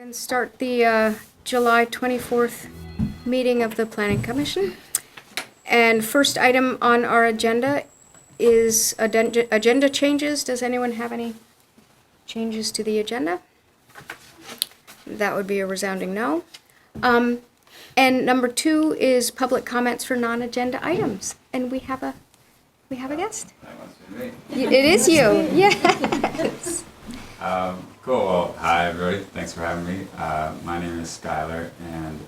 And start the July 24th meeting of the Planning Commission. And first item on our agenda is agenda changes. Does anyone have any changes to the agenda? That would be a resounding no. And number 2 is public comments for non-agenda items. And we have a guest. That must be me. It is you, yes. Cool. Well, hi everybody. Thanks for having me. My name is Skylar, and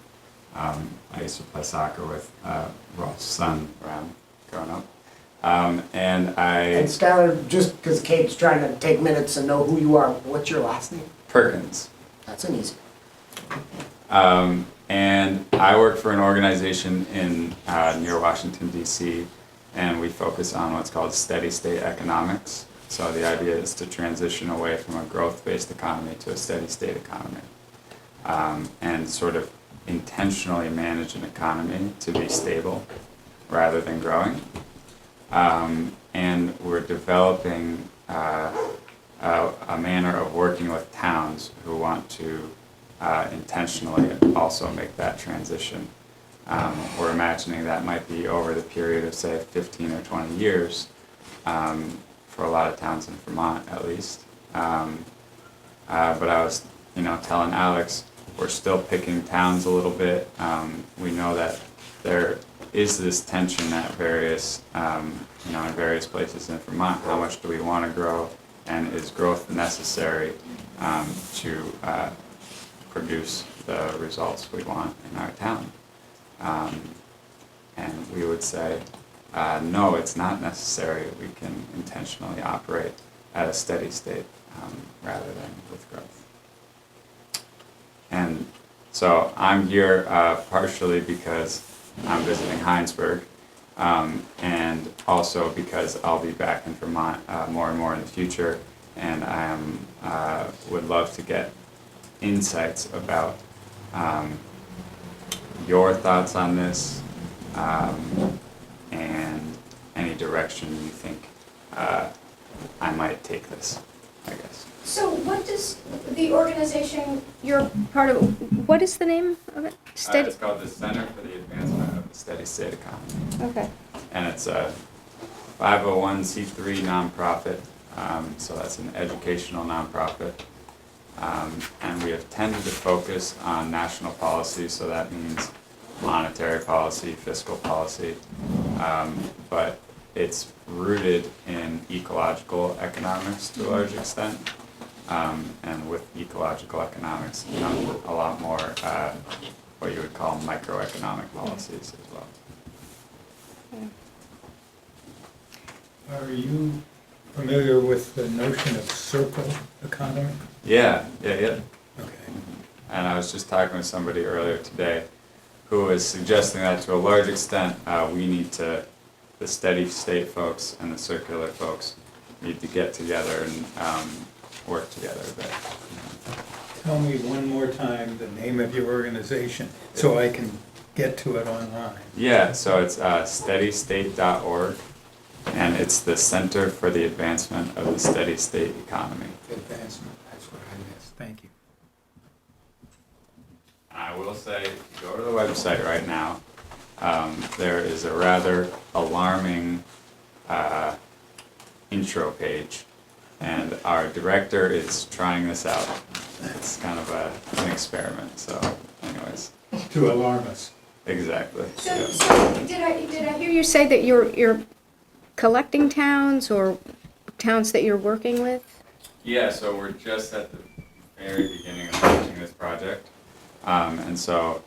I used to play soccer with Ross's son around growing up. And Skylar, just because Kate's trying to take minutes and know who you are, what's your last name? Perkins. That's an easy. And I work for an organization in near Washington, D.C., and we focus on what's called steady state economics. So the idea is to transition away from a growth-based economy to a steady state economy, and sort of intentionally manage an economy to be stable rather than growing. And we're developing a manner of working with towns who want to intentionally also make that transition. We're imagining that might be over the period of, say, 15 or 20 years, for a lot of towns in Vermont, at least. But I was, telling Alex, we're still picking towns a little bit. We know that there is this tension at various, in various places in Vermont. How much do we want to grow, and is growth necessary to produce the results we want in our town? And we would say, no, it's not necessary. We can intentionally operate at a steady state rather than with growth. And so I'm here partially because I'm visiting Hinesburg, and also because I'll be back in Vermont more and more in the future, and I would love to get insights about your thoughts on this, and any direction you think I might take this, I guess. So what does the organization you're part of, what is the name of it? Steady. It's called the Center for the Advancement of the Steady State Economy. Okay. And it's a 501c3 nonprofit, so that's an educational nonprofit. And we have tended to focus on national policy, so that means monetary policy, fiscal policy, but it's rooted in ecological economics to a large extent. And with ecological economics comes a lot more what you would call microeconomic policies as well. Are you familiar with the notion of circle economy? Yeah. Okay. And I was just talking with somebody earlier today who was suggesting that to a large extent we need to, the steady state folks and the circular folks need to get together and work together a bit. Tell me one more time the name of your organization so I can get to it online. Yeah, so it's steadystate.org, and it's the Center for the Advancement of the Steady State Economy. Advancement, that's what I missed. Thank you. I will say, go to the website right now. There is a rather alarming intro page, and our director is trying this out. It's kind of an experiment, so anyways. To alarm us. Exactly. So, Yeah. so did I hear you say that you're collecting towns or towns that you're working with? Yeah, so we're just at the very beginning of launching this project. And so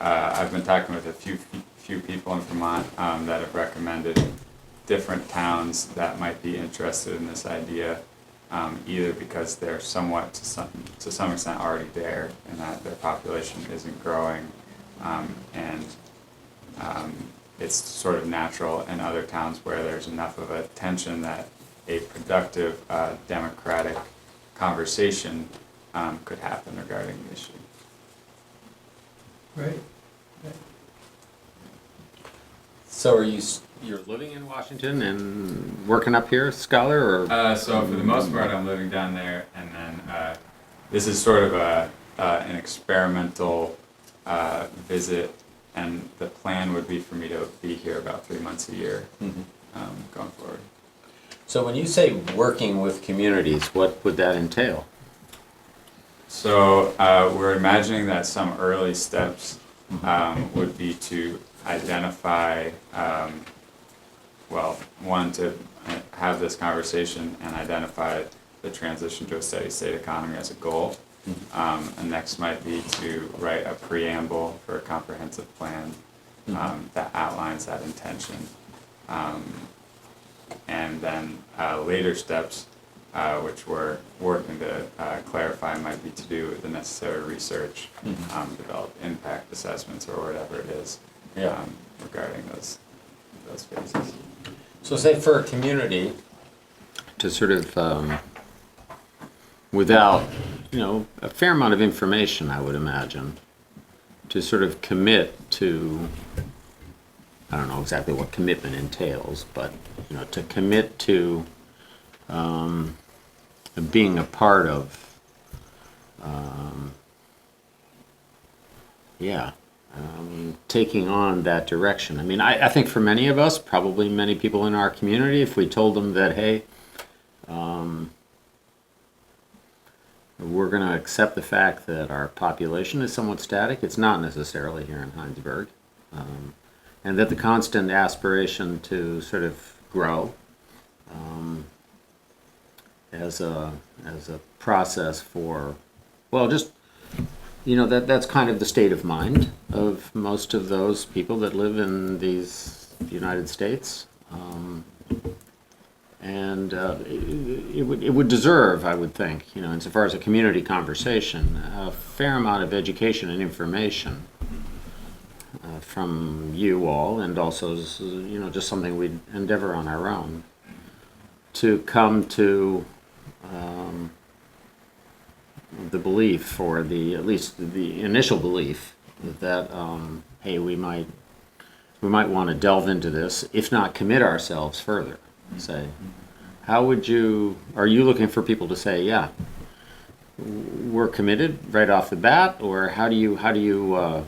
I've been talking with a few people in Vermont that have recommended different towns that might be interested in this idea, either because they're somewhat to some extent already there and that their population isn't growing, and it's sort of natural in other towns where there's enough of a tension that a productive democratic conversation could happen regarding the issue. Right. So you're living in Washington and working up here, Scholar, or? So for the most part, I'm living down there, and then this is sort of a an experimental visit, and the plan would be for me to be here about 3 months a year going forward. So when you say working with communities, what would that entail? So we're imagining that some early steps would be to identify, well, one, to have this conversation and identify the transition to a steady state economy as a goal. And next might be to write a preamble for a comprehensive plan that outlines that intention. And then later steps, which we're working to clarify, might be to do the necessary research, develop impact assessments or whatever it is regarding those phases. So say for a community to sort of, without, a fair amount of information, I would imagine, to sort of commit to, I don't know exactly what commitment entails, but, to commit to being a part of, taking on that direction. I mean, I think for many of us, probably many people in our community, if we told them that, hey, we're going to accept the fact that our population is somewhat static, it's not necessarily here in Hinesburg, and that the constant aspiration to sort of grow as a process for, well, just, that's kind of the state of mind of most of those people that live in these United States. And it would deserve, I would think, insofar as a community conversation, a fair amount of education and information from you all, and also, just something we'd endeavor on our own to come to the belief, or at least the initial belief, that hey, we might want to delve into this, if not commit ourselves further. Say, are you looking for people to say, yeah, we're committed right off the bat, or how do you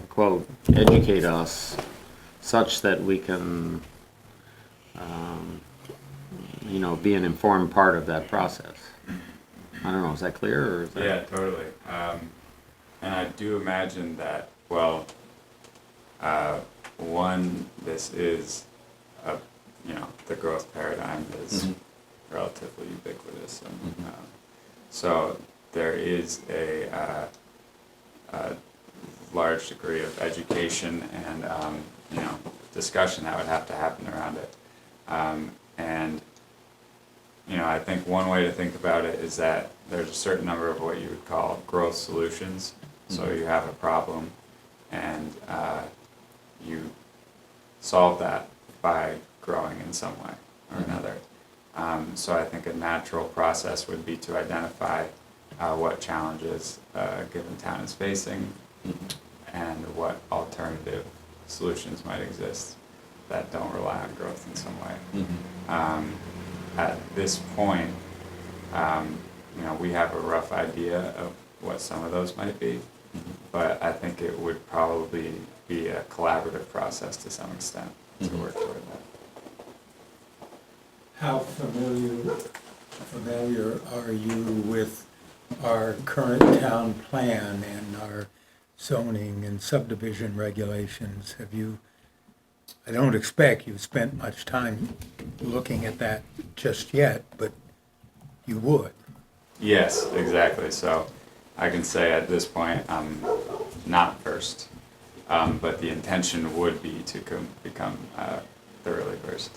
quote, educate us such that we can be an informed part of that process? I don't know, is that clear? Or is that... Yeah, totally. And I do imagine that, well, one, this is the growth paradigm is relatively ubiquitous, and so there is a large degree of education and discussion that would have to happen around it, and I think one way to think about it is that there's a certain number of what you would call growth solutions. So you have a problem, and you solve that by growing in some way or another. So I think a natural process would be to identify what challenges a given town is facing and what alternative solutions might exist that don't rely on growth in some way. At this point, we have a rough idea of what some of those might be, but I think it would probably be a collaborative process to some extent to work toward that. How familiar are you with our current town plan and our zoning and subdivision regulations? I don't expect you've spent much time looking at that just yet, but you would. Yes, exactly. So I can say at this point I'm not versed, but the intention would be to become thoroughly versed.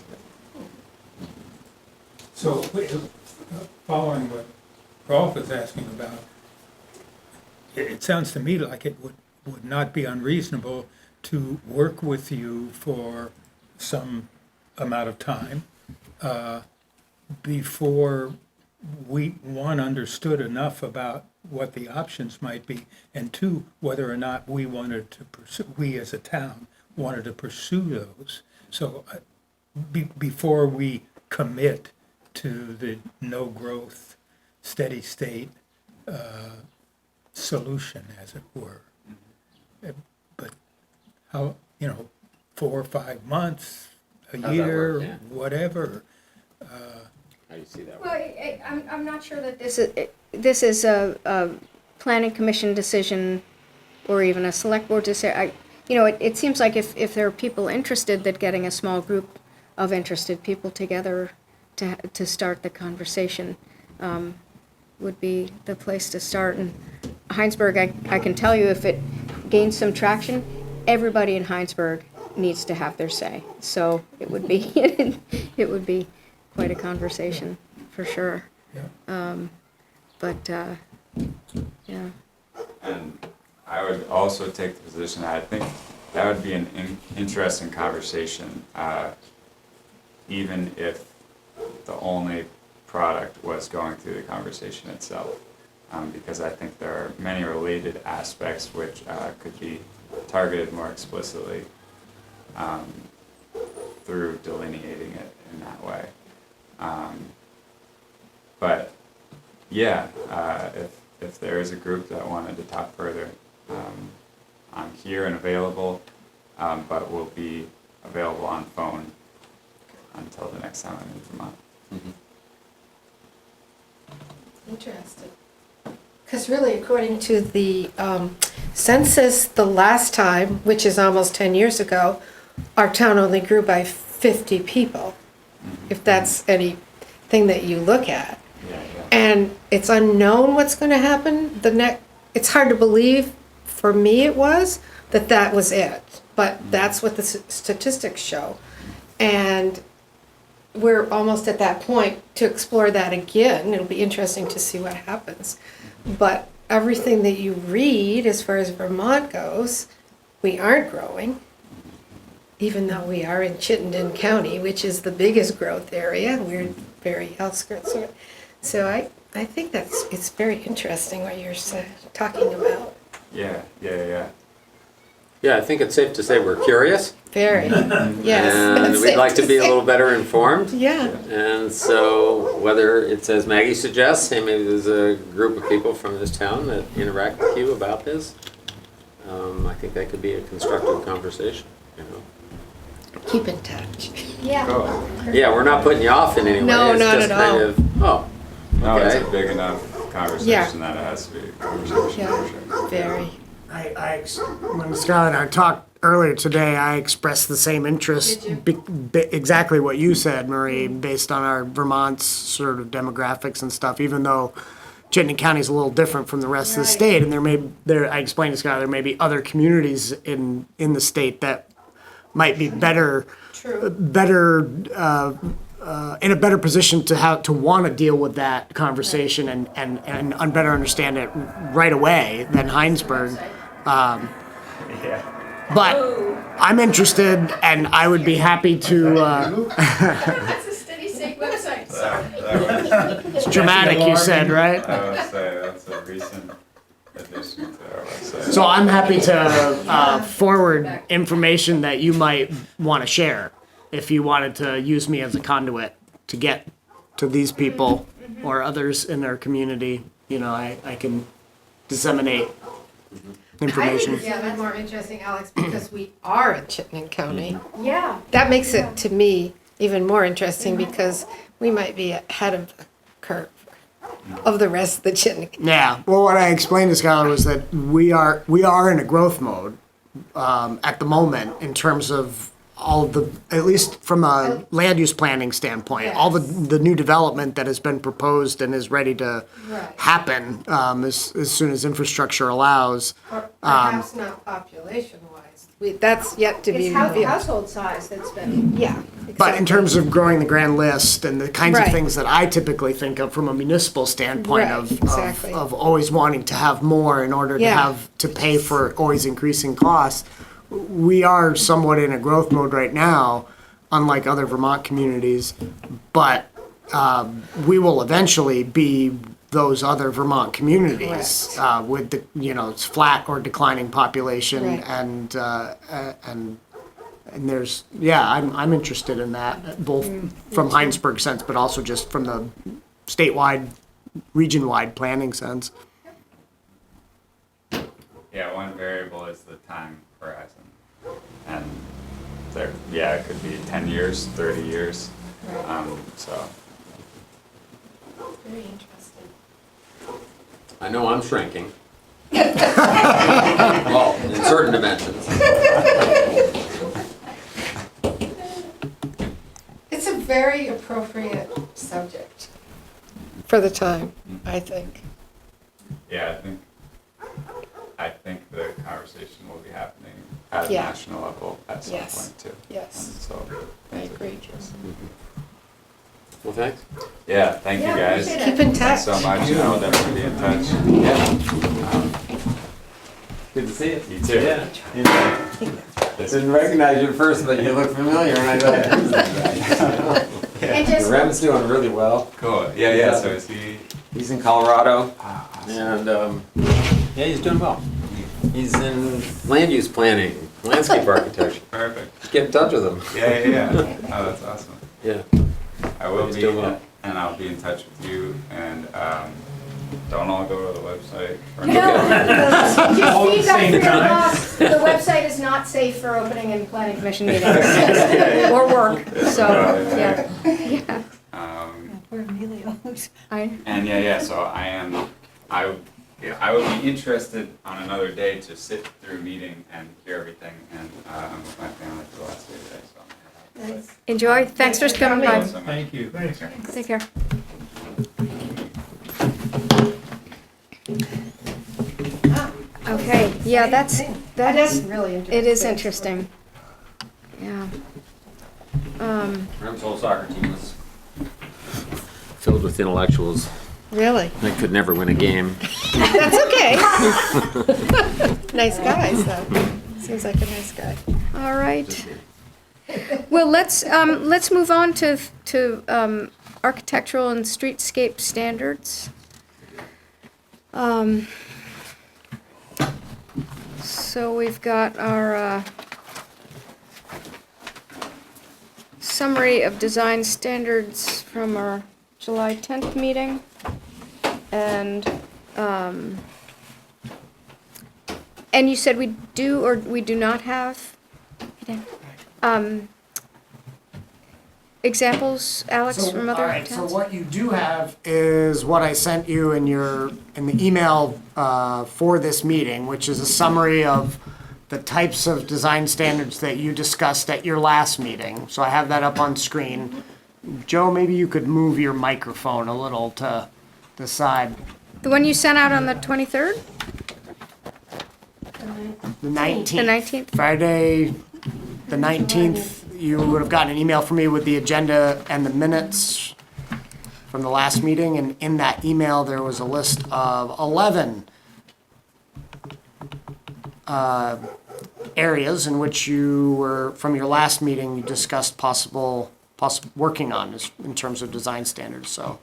So, following what Rolf is asking about, it sounds to me like it would not be unreasonable to work with you for some amount of time before we, one, understood enough about what the options might be, and two, whether or not we as a town wanted to pursue those. So before we commit to the no growth, steady state solution, as it were. But how, 4 or 5 months, a How's that year, work? Yeah. whatever. How do you see that? Well, I'm not sure that this is a planning commission decision or even a select board decision. It seems like if there are people interested, that getting a small group of interested people together to start the conversation would be the place to start. And Hinesburg, I can tell you, if it gains some traction, everybody in Hinesburg needs to have their say. So it would be it would be quite a conversation for sure. Yeah. Yeah. And I would also take the position that I think that would be an interesting conversation, even if the only product was going through the conversation itself. Because I think there are many related aspects which could be targeted more explicitly through delineating it in that way. But yeah, if there is a group that wanted to talk further, I'm here and available, but will be available on phone until the next time I'm in Vermont. Interesting. Because really, according to the census, the last time, which is almost 10 years ago, our town only grew by 50 people, if that's anything that you look at. Yeah. And it's unknown what's going to happen. It's hard to believe, for me it was, that was it. But that's what the statistics show. And we're almost at that point to explore that again. It'll be interesting to see what happens. But everything that you read as far as Vermont goes, we aren't growing, even though we are in Chittenden County, which is the biggest growth area. We're very outskirts of it. So I think it's very interesting what you're talking about. Yeah. Yeah, I think it's safe to say we're curious. Very, yes. And that's we'd safe like to be a say. little better informed. Yeah. And so whether it's as Maggie suggests, hey, maybe there's a group of people from this town that interact with you about this, I think that could be a constructive conversation, Keep in touch. Yeah. Cool. Yeah, we're not putting you off in any way. No, It's not just at kind all. of, oh, No, it's okay. a big enough conversation that it has to be a conversation for Yeah, sure. very. When Scarlett and I talked earlier today, I expressed the same interest, exactly what you said, Marie, based on our Vermont's sort of demographics and stuff, even though Chittenden County is a little different from the rest of the state, and I explained to Scarlett, there may be other communities in the state that might be better in a better position to want to deal with that conversation and better understand it right away than Hinesburg. But I'm interested, and I would be happy to. That's a steady state website. It's dramatic, you said, right? I would say that's a recent addition to our website. So I'm happy to forward information that you might want to share if you wanted to use me as a conduit to get to these people or others in their community. I can disseminate information. Yeah, that's more interesting, Alex, because we are in Chittenden County. Yeah. That makes it, to me, even more interesting because we might be ahead of the curve of the rest of the Chittenden. Yeah. Well, what I explained to Skylar was that we are in a growth mode at the moment in terms of all the, at least from a land use planning standpoint, all the new development that has been proposed and is ready to happen as soon as infrastructure allows. Or perhaps not population-wise. That's yet to be It's revealed. household size that's been. Yeah. But in terms of growing the grand list and the kinds of Right. things that I typically think of from a municipal standpoint Right, of exactly. always wanting to have more in order Yeah. to pay for always increasing costs, we are somewhat in a growth mode right now, unlike other Vermont communities, but we will eventually be those other Vermont communities with the it's flat or declining population Right. and there's I'm interested in that both from Hinesburg sense but also just from the statewide region-wide planning sense. Yeah, one variable is the time horizon. And there, yeah, it could be 10 years, 30 years. So, Very interesting. I know I'm shrinking. Well, in certain dimensions. It's a very appropriate subject for the time, I think. yeah, I think the conversation will be happening at a Yeah. national level at some Yes. point too. Yes. And so, I agree. Well, thanks. yeah, thank you guys. Keep in touch. Thanks so much. I'll definitely be in touch. Good to see you. You too. Yeah. Didn't recognize you at first, but you look familiar, and I thought, And just, Rem's doing really well. Cool. Yeah. So is he? He's in Colorado, Ah, awesome. and yeah, he's doing well. He's in land use planning, landscape architecture. Perfect. Get in touch with him. Yeah. Oh, that's awesome. Yeah. I will He's be, doing well. and I'll be in touch with you. And don't all go to the website. no, because All at the just feedback same from the time. boss, the website is not safe for opening and planning commission meetings or work, so, yeah. Poor Emilio's. And yeah. So I would be interested on another day to sit through a meeting and hear everything. And I'm with my family for the last day today, so. Enjoy, thanks for coming by, So much. Thank you. take care. Okay, yeah, that is, really interesting. it is interesting. Yeah. Rem's whole soccer team was filled with intellectuals Really? that could never win a game. That's okay. Nice guys, though. Seems like a nice guy. All right. Well, let's move on to architectural and streetscape standards. So we've got our summary of design standards from our July 10th meeting. And you said we do or we do not have examples, Alex, from other All right, so towns? what you do have is what I sent you in the email for this meeting, which is a summary of the types of design standards that you discussed at your last meeting. So I have that up on screen. Joe, maybe you could move your microphone a little to the side. The one you sent out on the 23rd? The 19th. The 19th? Friday, the 19th, you would have gotten an email from me with the agenda and the minutes from the last meeting, and in that email, there was a list of 11 areas in which you were, from your last meeting, you discussed possible working on in terms of design standards, so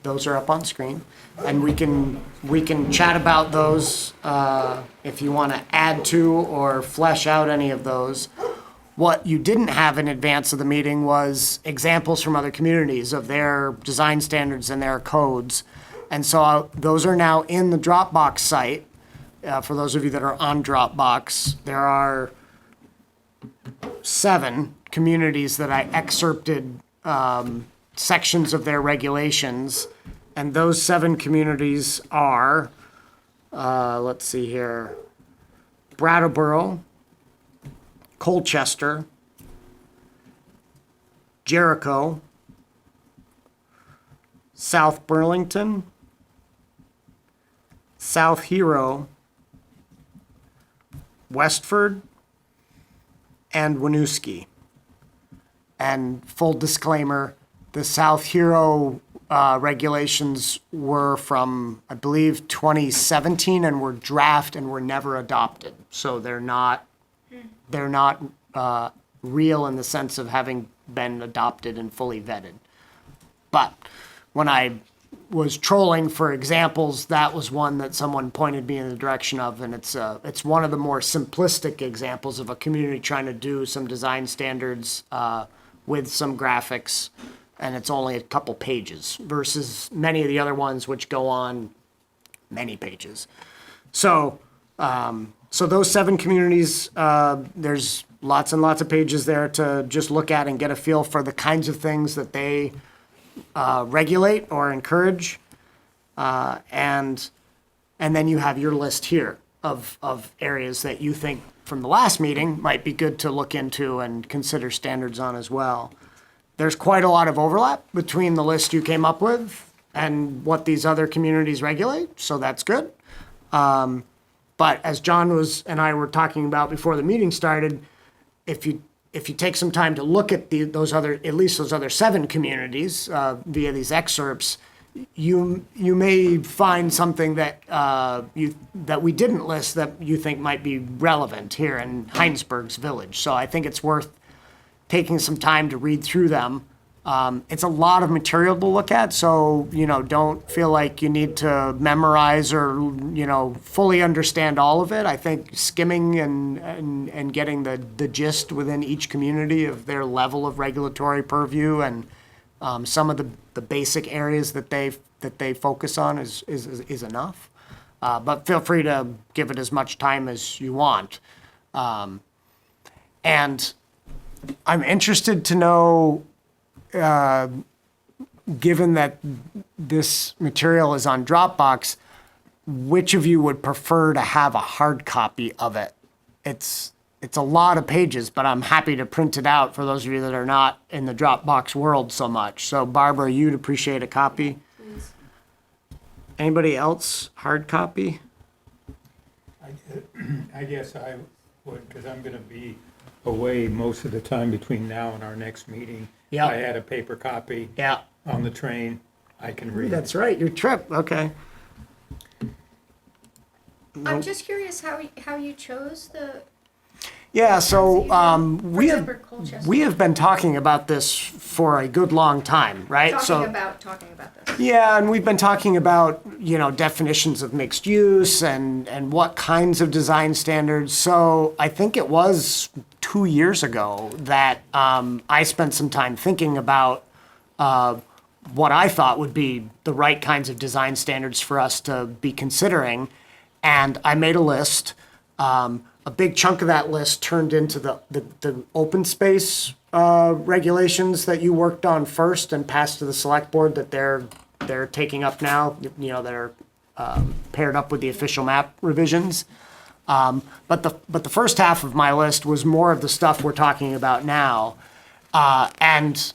those are up on screen. And we can chat about those if you want to add to or flesh out any of those. What you didn't have in advance of the meeting was examples from other communities of their design standards and their codes. And so those are now in the Dropbox site. For those of you that are on Dropbox, there are 7 communities that I excerpted sections of their regulations. And those 7 communities are, let's see here, Brattleboro, Colchester, Jericho, South Burlington, South Hero, Westford, and Winooski. And full disclaimer, the South Hero regulations were from, I believe, 2017 and were draft and were never adopted. So they're not real in the sense of having been adopted and fully vetted. But when I was trolling for examples, that was one that someone pointed me in the direction of, and it's one of the more simplistic examples of a community trying to do some design standards with some graphics, and it's only a couple pages versus many of the other ones which go on many pages. So So those 7 communities, there's lots and lots of pages there to just look at and get a feel for the kinds of things that they regulate or encourage. And then you have your list here of areas that you think from the last meeting might be good to look into and consider standards on as well. There's quite a lot of overlap between the list you came up with and what these other communities regulate, so that's good. But as John and I were talking about before the meeting started, if you take some time to look at those other 7 communities via these excerpts, you may find something that that we didn't list that you think might be relevant here in Hinesburg's village. So I think it's worth taking some time to read through them. It's a lot of material to look at, so don't feel like you need to memorize or fully understand all of it. I think skimming and getting the gist within each community of their level of regulatory purview and some of the basic areas that they focus on is enough. But feel free to give it as much time as you want. And I'm interested to know, given that this material is on Dropbox, which of you would prefer to have a hard copy of it? It's a lot of pages, but I'm happy to print it out for those of you that are not in the Dropbox world so much. So Barbara, you'd appreciate a copy? Please. Anybody else, hard copy? I guess I would, because I'm going to be away most of the time between now and our next meeting. Yeah. I had a paper copy Yeah. on the train. I can read it. That's right, your trip, okay. I'm just curious how you chose the. Yeah, so we Remember Colchester. have been talking about this for a good long time, right? Talking about this. Yeah, and we've been talking about, definitions of mixed use and what kinds of design standards. So I think it was 2 years ago that I spent some time thinking about what I thought would be the right kinds of design standards for us to be considering. And I made a list. A big chunk of that list turned into the open space regulations that you worked on first and passed to the select board that they're taking up now, that are paired up with the official map revisions. But the first half of my list was more of the stuff we're talking about now. And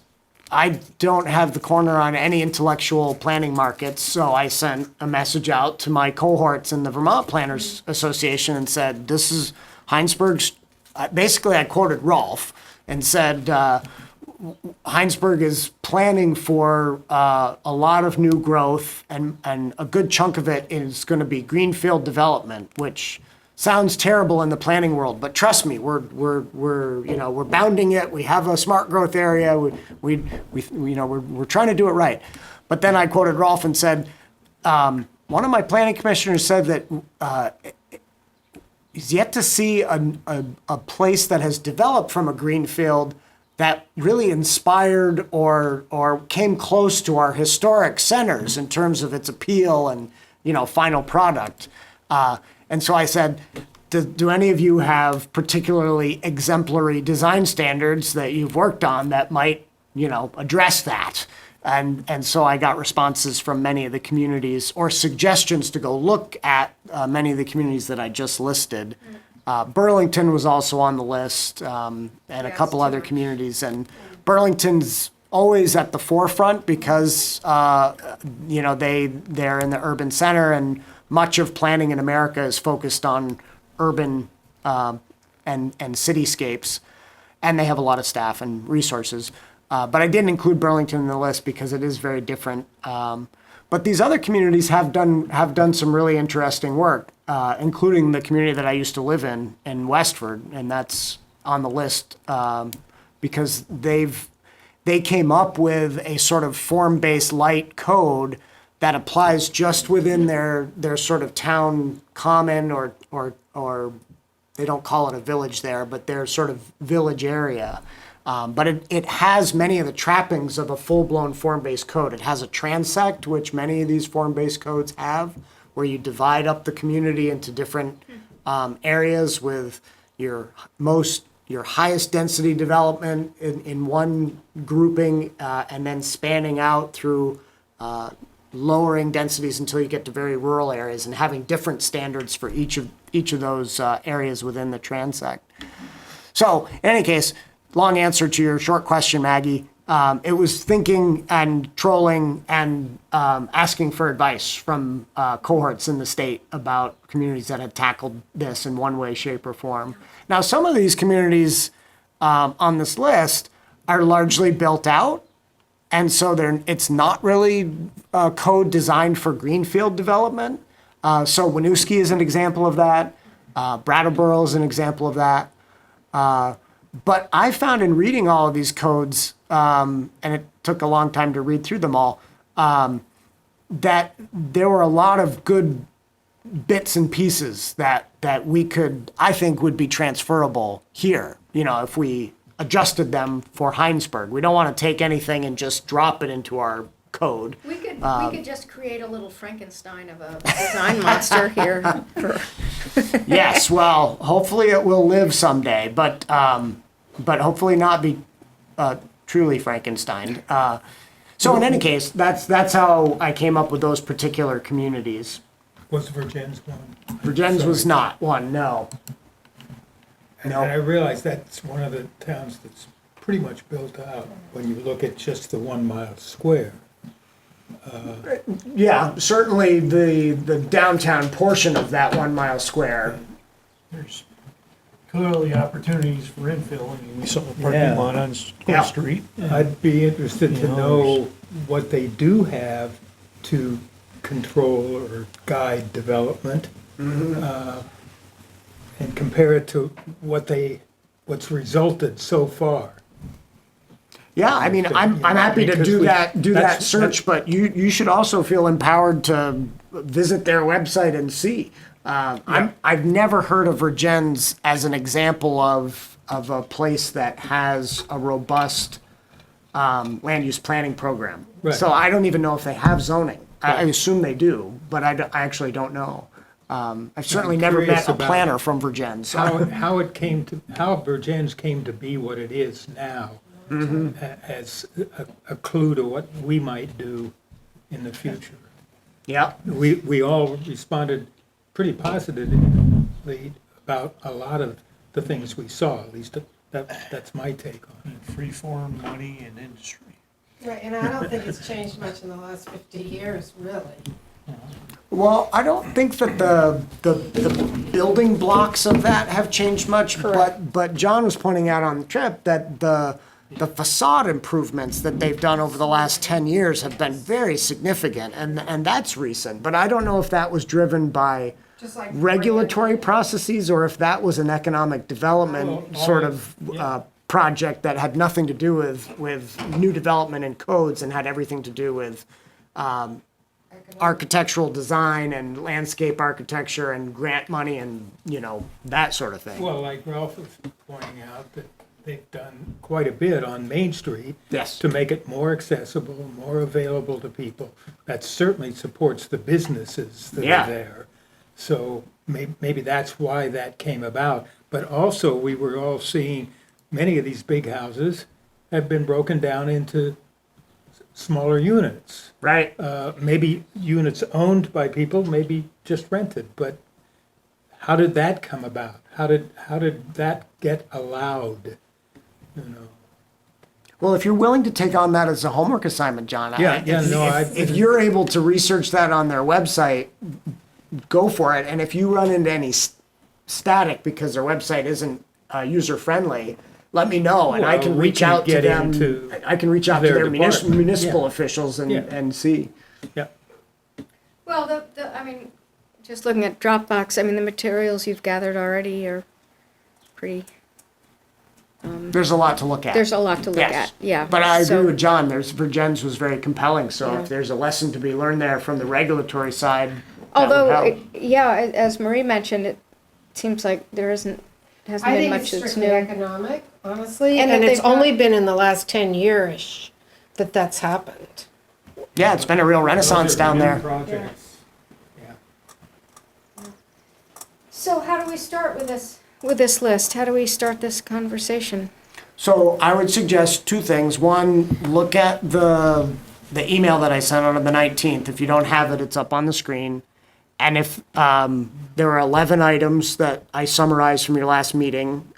I don't have the corner on any intellectual planning markets, so I sent a message out to my cohorts in the Vermont Planners Association and said, this is Hinesburg's, basically I quoted Rolf and said, Hinesburg is planning for a lot of new growth and a good chunk of it is going to be greenfield development, which sounds terrible in the planning world, but trust me, we're bounding it. We have a smart growth area. We're trying to do it right. But then I quoted Rolf and said, one of my planning commissioners said that he's yet to see a place that has developed from a greenfield that really inspired or came close to our historic centers in terms of its appeal and final product. And so I said, do any of you have particularly exemplary design standards that you've worked on that might, address that? And so I got responses from many of the communities or suggestions to go look at many of the communities that I just listed. Burlington was also on the list, and a couple other communities. And Burlington's always at the forefront because, they're in the urban center and much of planning in America is focused on urban and cityscapes, and they have a lot of staff and resources. But I didn't include Burlington in the list because it is very different. But these other communities have done some really interesting work, including the community that I used to live in Westford, and that's on the list because they came up with a sort of form-based light code that applies just within their sort of town common or they don't call it a village there, but their sort of village area. But it has many of the trappings of a full-blown form-based code. It has a transect, which many of these form-based codes have, where you divide up the community into different areas with your highest density development in one grouping, and then spanning out through lowering densities until you get to very rural areas, and having different standards for each of those areas within the transect. So, in any case, long answer to your short question, Maggie. It was thinking and trolling and asking for advice from cohorts in the state about communities that had tackled this in one way, shape, or form. Now, some of these communities on this list are largely built out, and so it's not really code designed for greenfield development. So Winooski is an example of that. Brattleboro is an example of that. But I found in reading all of these codes, and it took a long time to read through them all, that there were a lot of good bits and pieces that we could, I think, would be transferable here, if we adjusted them for Hinesburg. We don't want to take anything and just drop it into our code. We could just create a little Frankenstein of a design monster here. Yes, well, hopefully it will live someday, but hopefully not be truly Frankenstein. So in any case, that's how I came up with those particular communities. Was Virgin's one? Virgins was not one, no. And No. I realize that's one of the towns that's pretty much built out when you look at just the 1 mile square. Yeah, certainly the downtown portion of that 1 mile square. There's clearly opportunities for infill. I mean, we saw a Yeah. parking lot on School Yeah. Street. I'd be interested to You know, know what they do have to control or guide development. And compare it to what's resulted so far. Yeah, I mean, I'm happy to Because do we- that that's- search, but you should also feel empowered to visit their website and see. I've never heard of Virgins as an example of a place that has a robust land use planning program. Right. So I don't even know if they have zoning. I Right. assume they do, but I actually don't know. I've certainly never curious met a about planner from Virgins. How Virgin's came to be what it is now, as a clue to what we might do in the future. Yeah. We all responded pretty positively about a lot of the things we saw, at least that's my take on it. Freeform, money, and industry. Right, and I don't think it's changed much in the last 50 years, really. Well, I don't think that the building blocks of that have changed much, but John was pointing out on the trip that the facade improvements that they've done over the last 10 years have been very significant, and that's recent. But I don't know if that was driven by Just like regulatory processes or if that was an economic development sort of project that had nothing to do with new development and codes and had everything to do with architectural design and landscape architecture and grant money and, that sort of thing. Well, like Ralph was pointing out, that they've done quite a bit on Main Street. Yes. To make it more accessible, more available to people. That certainly supports the businesses that Yeah. are there. So maybe that's why that came about. But also, we were all seeing, many of these big houses have been broken down into smaller units. Right. Maybe units owned by people, maybe just rented, but how did that come about? How did that get allowed? Well, if you're willing to take on that as a homework assignment, John, if you're able to research that on their website, go for it. And if you run into any static because their website isn't user-friendly, let me know, and I Well, can we reach can out to get them. into I can reach out to their their department. municipal Yeah. officials Yeah. and see. Yeah, Well, just looking at Dropbox, the materials you've gathered already are pretty, There's a lot to look at. there's a lot to look Yes. at, yeah. But I agree So- with John. Virgins was very compelling. So Yeah. if there's a lesson to be learned there from the regulatory side, that would Although, help. as Marie mentioned, it seems like there hasn't I been think much it's that's strictly new. economic, honestly, And and if it's they've got- only been in the last 10 years that that's happened. Yeah, it's been a real renaissance down there. projects. Yeah. So how do we start with this? With this list, how do we start this conversation? So I would suggest two things. One, look at the email that I sent out on the 19th. If you don't have it, it's up on the screen. And if there are 11 items that I summarized from your last meeting,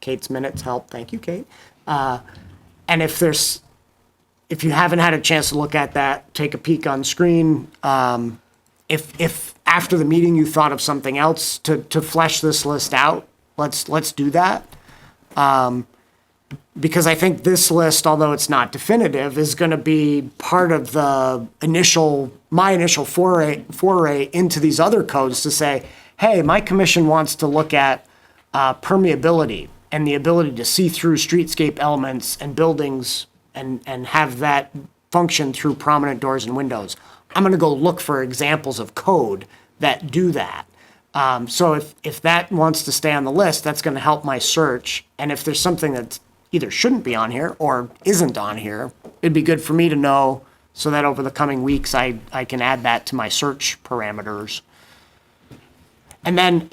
Kate's minutes help. Thank you, Kate. And if you haven't had a chance to look at that, take a peek on screen. If after the meeting you thought of something else to flesh this list out, let's do that. Because I think this list, although it's not definitive, is going to be part of the my initial foray into these other codes to say, hey, my commission wants to look at permeability and the ability to see through streetscape elements and buildings and have that function through prominent doors and windows. I'm going to go look for examples of code that do that. So if that wants to stay on the list, that's going to help my search. And if there's something that either shouldn't be on here or isn't on here, it'd be good for me to know so that over the coming weeks I can add that to my search parameters. And then,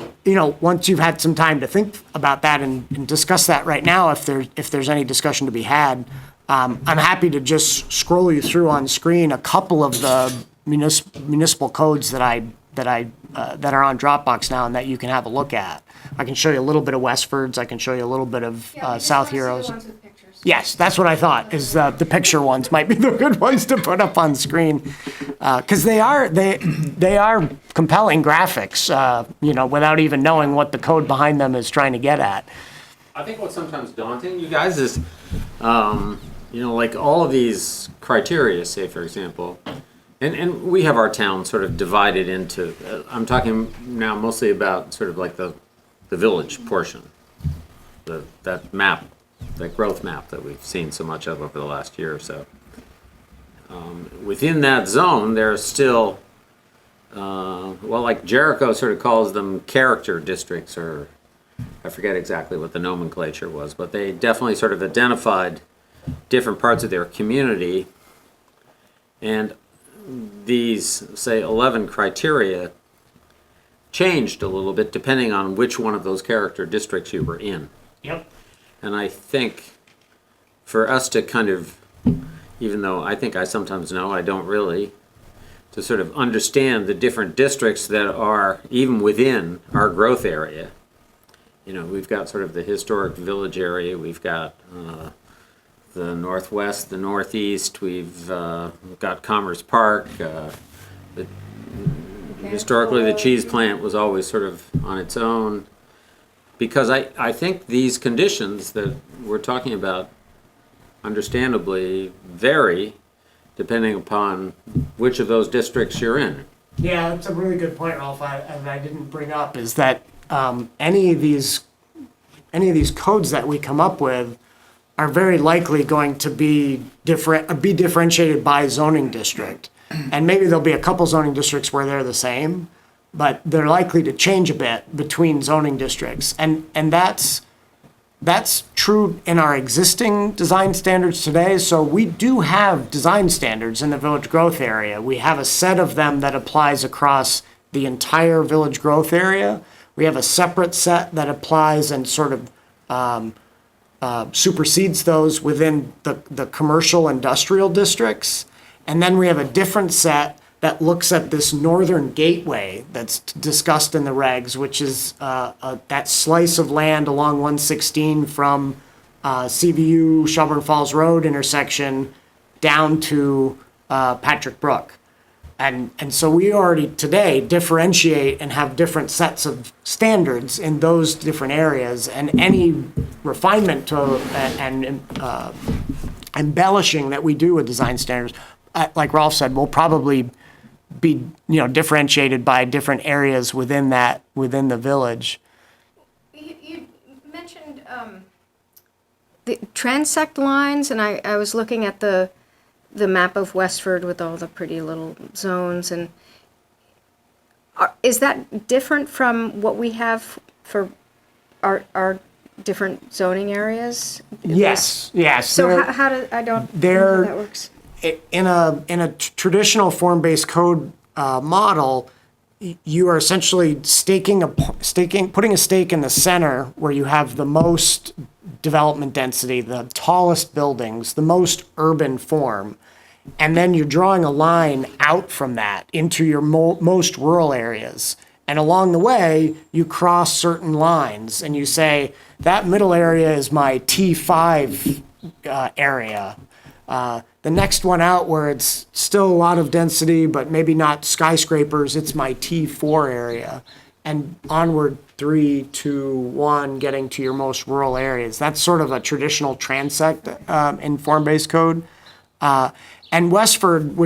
once you've had some time to think about that and discuss that right now, if there's any discussion to be had, I'm happy to just scroll you through on screen a couple of the municipal codes that are on Dropbox now and that you can have a look at. I can show you a little bit of Westford's. I can show you a little bit of South Heroes. Yes, that's what I thought. Is the picture ones might be the good ones to put up on screen, because they are compelling graphics. Without even knowing what the code behind them is trying to get at. I think what's sometimes daunting, you guys, is, like all of these criteria, say, for example, and we have our town sort of divided into, I'm talking now mostly about sort of like the village portion, that map, that growth map that we've seen so much of over the last year or so. Within that zone, there are still, like Jericho sort of calls them character districts, or I forget exactly what the nomenclature was, but they definitely sort of identified different parts of their community. And these, say, 11 criteria changed a little bit depending on which one of those character districts you were in. Yep. And I think for us to kind of, even though I think I sometimes know, I don't really, to sort of understand the different districts that are even within our growth area. We've got sort of the historic village area, we've got the northwest, the northeast, we've got Commerce Park. Historically, the cheese plant was always sort of on its own. Because I think these conditions that we're talking about understandably vary depending upon which of those districts you're in. Yeah, that's a really good point, Ralph. I didn't bring up is that any of these codes that we come up with are very likely going to be differentiated by zoning district, and maybe there'll be a couple zoning districts where they're the same, but they're likely to change a bit between zoning districts, and that's true in our existing design standards today. So we do have design standards in the village growth area. We have a set of them that applies across the entire village growth area. We have a separate set that applies and sort of supersedes those within the commercial industrial districts. And then we have a different set that looks at this northern gateway that's discussed in the regs, which is that slice of land along 116 from CVU Shelburne Falls Road intersection down to Patrick Brook. And so we already today differentiate and have different sets of standards in those different areas, and any refinement to and embellishing that we do with design standards, like Rolf said, will probably be differentiated by different areas within the village. You mentioned the transect lines, and I was looking at the map of Westford with all the pretty little zones, and is that different from what we have for our different zoning areas? Yes. So how do I don't know how that works? In a traditional form-based code model, you are essentially putting a stake in the center where you have the most development density, the tallest buildings, the most urban form. And then you're drawing a line out from that into your most rural areas. And along the way, you cross certain lines and you say, that middle area is my T5 area. The next one out where it's still a lot of density, but maybe not skyscrapers, it's my T4 area. And onward 3, 2, 1, getting to your most rural areas. That's sort of a traditional transect in form-based code. And Westford,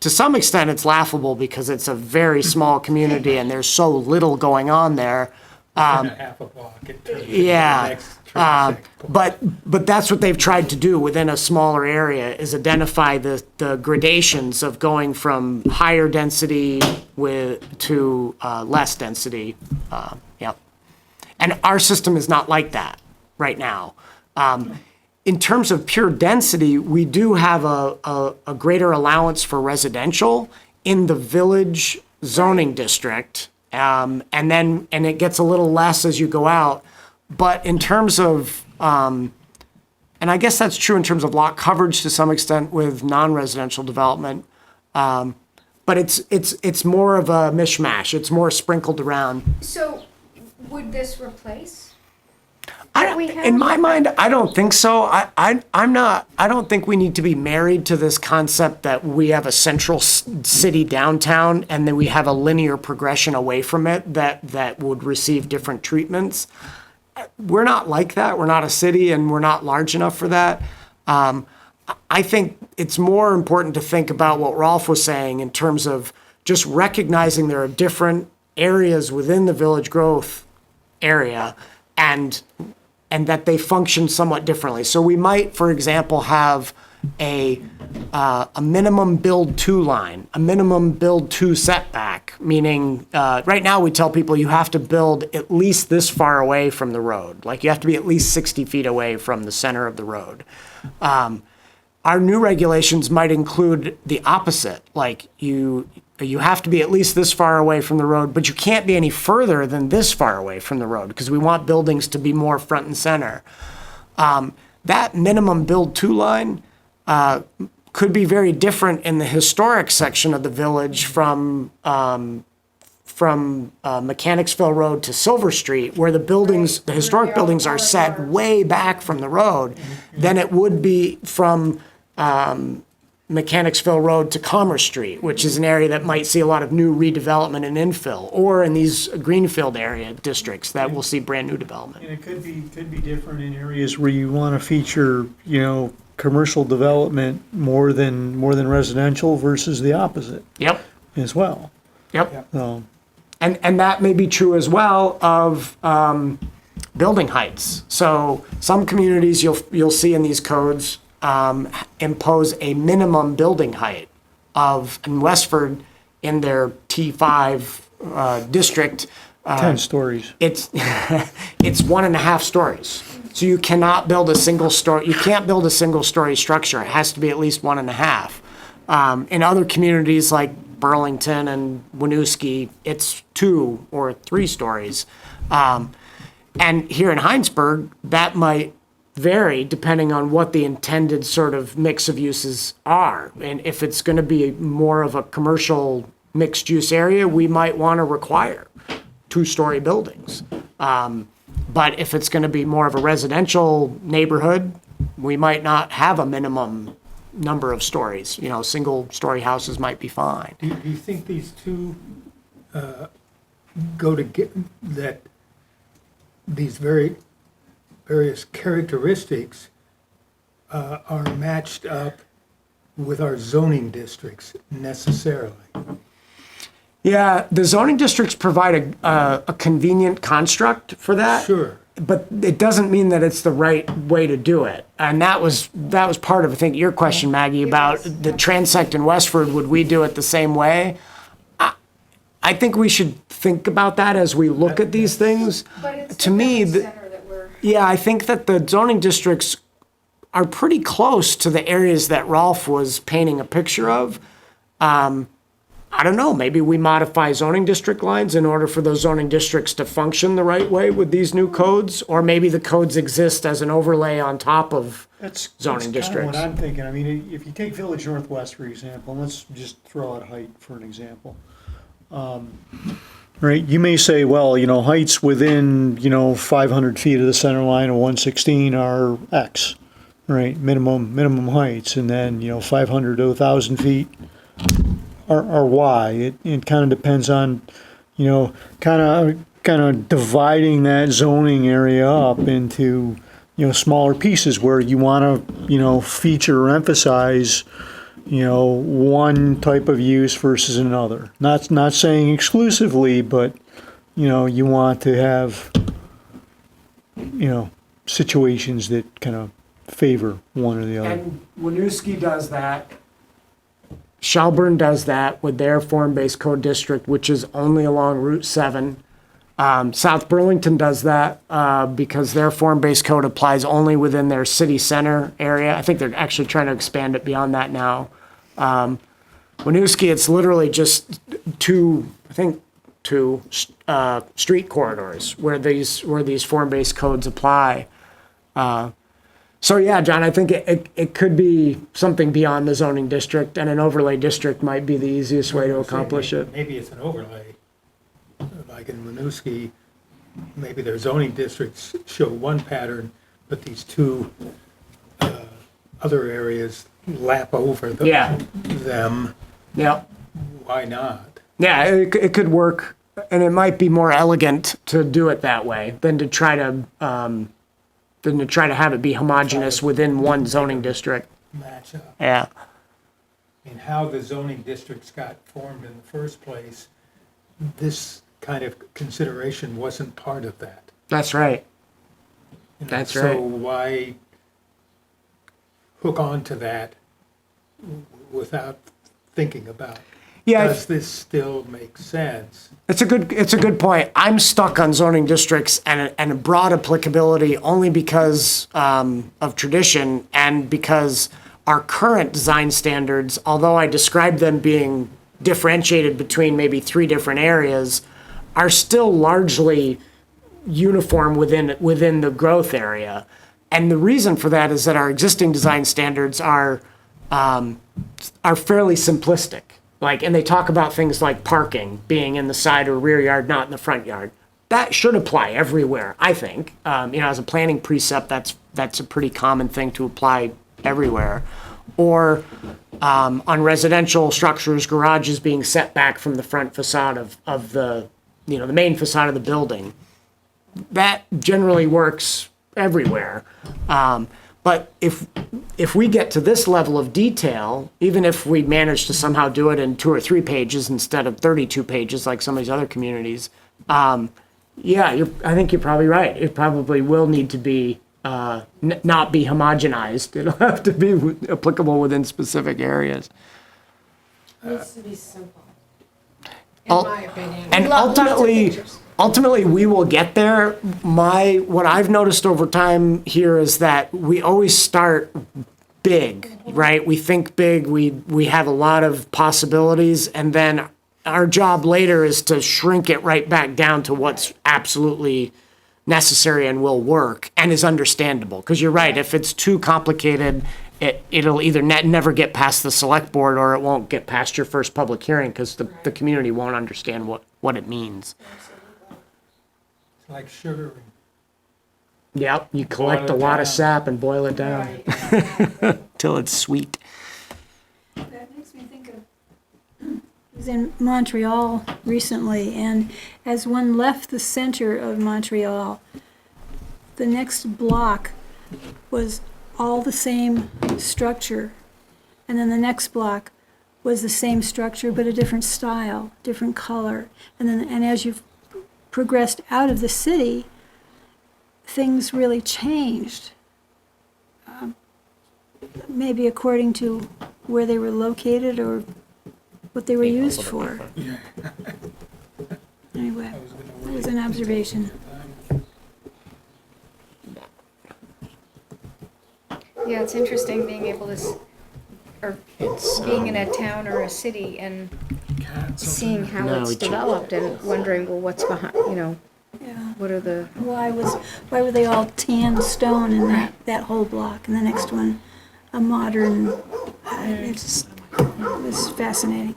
to some extent, it's laughable because it's a very small community and there's so little going on there. In a half a block, it turns into the Yeah, next transect point. but that's what they've tried to do within a smaller area is identify the gradations of going from higher density to less density. Yep. And our system is not like that right now. In terms of pure density, we do have a greater allowance for residential in the village zoning district. And it gets a little less as you go out. But in terms of, and I guess that's true in terms of lot coverage to some extent with non-residential development. But it's more of a mishmash. It's more sprinkled around. So would this replace? In my mind, I don't think so. I don't think we need to be married to this concept that we have a central city downtown and then we have a linear progression away from it that would receive different treatments. We're not like that. We're not a city and we're not large enough for that. I think it's more important to think about what Rolf was saying in terms of just recognizing there are different areas within the village growth area and that they function somewhat differently. So we might, for example, have a minimum build 2 line, a minimum build 2 setback, meaning right now we tell people you have to build at least this far away from the road. Like you have to be at least 60 feet away from the center of the road. Our new regulations might include the opposite, like you have to be at least this far away from the road, but you can't be any further than this far away from the road because we want buildings to be more front and center. That minimum build 2 line could be very different in the historic section of the village from Mechanicsville Road to Silver Street, where the historic buildings are set way back from the road, than it would be from Mechanicsville Road to Commerce Street, which is an area that might see a lot of new redevelopment and infill, or in these greenfield area districts that will see brand new development. And it could be different in areas where you want to feature, commercial development more than residential versus the opposite Yep, as well. yep. So, And that may be true as well of building heights. So some communities you'll see in these codes impose a minimum building height of, in Westford, in their T5 district. 10 stories. It's 1.5 stories. So you cannot build a single story. You can't build a single story structure. It has to be at least 1.5. In other communities like Burlington and Winooski, it's 2 or 3 stories. And here in Hinesburg, that might vary depending on what the intended sort of mix of uses are. And if it's going to be more of a commercial mixed use area, we might want to require 2-story buildings. But if it's going to be more of a residential neighborhood, we might not have a minimum number of stories. Single-story houses might be fine. Do you think these two go to get that these various characteristics are matched up with our zoning districts necessarily? Yeah, the zoning districts provide a convenient construct for that. Sure. But it doesn't mean that it's the right way to do it. And that was part of, I think, your question, Maggie, about the transect in Westford. Would we do it the same way? I think we should think about that as we look at these things. But it's To the me, village center that we're. yeah, I think that the zoning districts are pretty close to the areas that Rolf was painting a picture of. I don't know, maybe we modify zoning district lines in order for those zoning districts to function the right way with these new codes, or maybe the codes exist as an overlay on top of That's zoning that's kind of what districts. I'm thinking. I mean, if you take Village Northwest, for example, and let's just throw out height for an example. Right, you may say, well, heights within, 500 feet of the center line of 116 are X, right, minimum heights, and then, 500 to 1,000 feet are Y. It kind of depends on, kind of dividing that zoning area up into, smaller pieces where you want to, feature or emphasize, one type of use versus another. Not saying exclusively, but, you want to have, situations that kind of favor one or the other. And Winooski does that. Shelburne does that with their form-based code district, which is only along Route 7. South Burlington does that because their form-based code applies only within their city center area. I think they're actually trying to expand it beyond that now. Winooski, it's literally just two street corridors where these form-based codes apply. So yeah, John, I think it could be something beyond the zoning district, and an overlay district might be the easiest way to accomplish it. Maybe it's an overlay, like in Winooski, maybe their zoning districts show one pattern, but these two other areas lap over Yeah. them. Yeah. Why not? Yeah, it could work, and it might be more elegant to do it that way than to try to have it be homogeneous within one zoning district. Match up. Yeah. I mean, how the zoning districts got formed in the first place, this kind of consideration wasn't part of that. That's right. So right. why hook on to that without thinking about, Yeah, does this still make sense? it's a good point. I'm stuck on zoning districts and a broad applicability only because of tradition and because our current design standards, although I describe them being differentiated between maybe 3 different areas, are still largely uniform within the growth area. And the reason for that is that our existing design standards are fairly simplistic. And they talk about things like parking being in the side or rear yard, not in the front yard. That should apply everywhere, I think. As a planning precept, that's a pretty common thing to apply everywhere. Or on residential structures, garages being set back from the front facade of the main facade of the building. That generally works everywhere. But if we get to this level of detail, even if we manage to somehow do it in 2 or 3 pages instead of 32 pages like some of these other communities, I think you're probably right. It probably will need to be not be homogenized. It'll have to be applicable within specific areas. Needs to be simple, in Ul- my opinion. And ultimately, we will get there. What I've noticed over time here is that we always start big, right? We think big, we have a lot of possibilities, and then our job later is to shrink it right back down to what's absolutely necessary and will work and is understandable. Because you're right, if it's too complicated, it'll either never get past the select board or it won't get past your first public hearing because the community won't understand what it means. It's like sugaring. Yep, you collect a Boil it lot of down. sap and boil it down till it's sweet. That makes me think of, I was in Montreal recently, and as one left the center of Montreal, the next block was all the same structure, and then the next block was the same structure but a different style, different color, and as you've progressed out of the city, things really changed. Maybe according to where they were located or what they were used for. Anyway, that was an observation. Yeah, it's interesting being able to, or being in a town or a city and seeing how No, it's we check. developed and wondering, well, what's behind, Yeah. what are the, Why were they all tan stone in that whole block, and the next one, a modern, it was fascinating.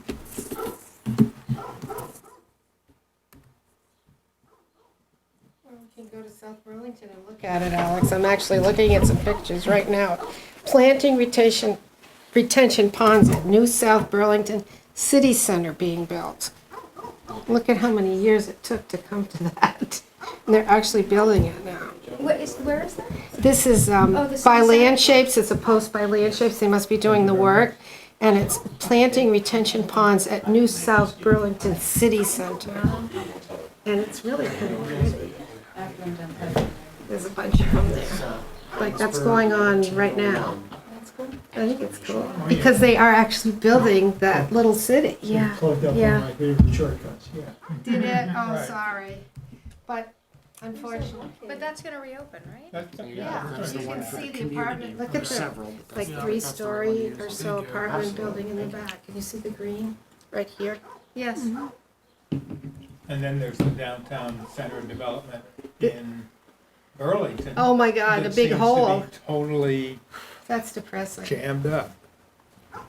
We can go to South Burlington and look at it, Alex. I'm actually looking at some pictures right now. Planting retention ponds at New South Burlington City Center being built. Look at how many years it took to come to that. And they're actually building it now. where is that? This is the by City Center? Land Shapes, it's a post by Land Shapes, they must be doing the work. And it's planting retention ponds at New South Burlington City Center. And it's really kind of pretty. There's a bunch of them there. Like, that's going on right now. I think it's cool, because they are actually building that little city. Yeah, Plugged up yeah. on my favorite shortcuts, yeah. Did it? Oh, Right. sorry. But unfortunately. But that's gonna reopen, right? Yeah, That's the you one can for the see the community. apartment, look at There's the, several, but like, that's- three-story or so apartment building in the back. Can you see the green right here? Yes. And then there's the downtown center development in Burlington. Oh, my God, the that big seems to hole. be totally That's depressing. jammed up.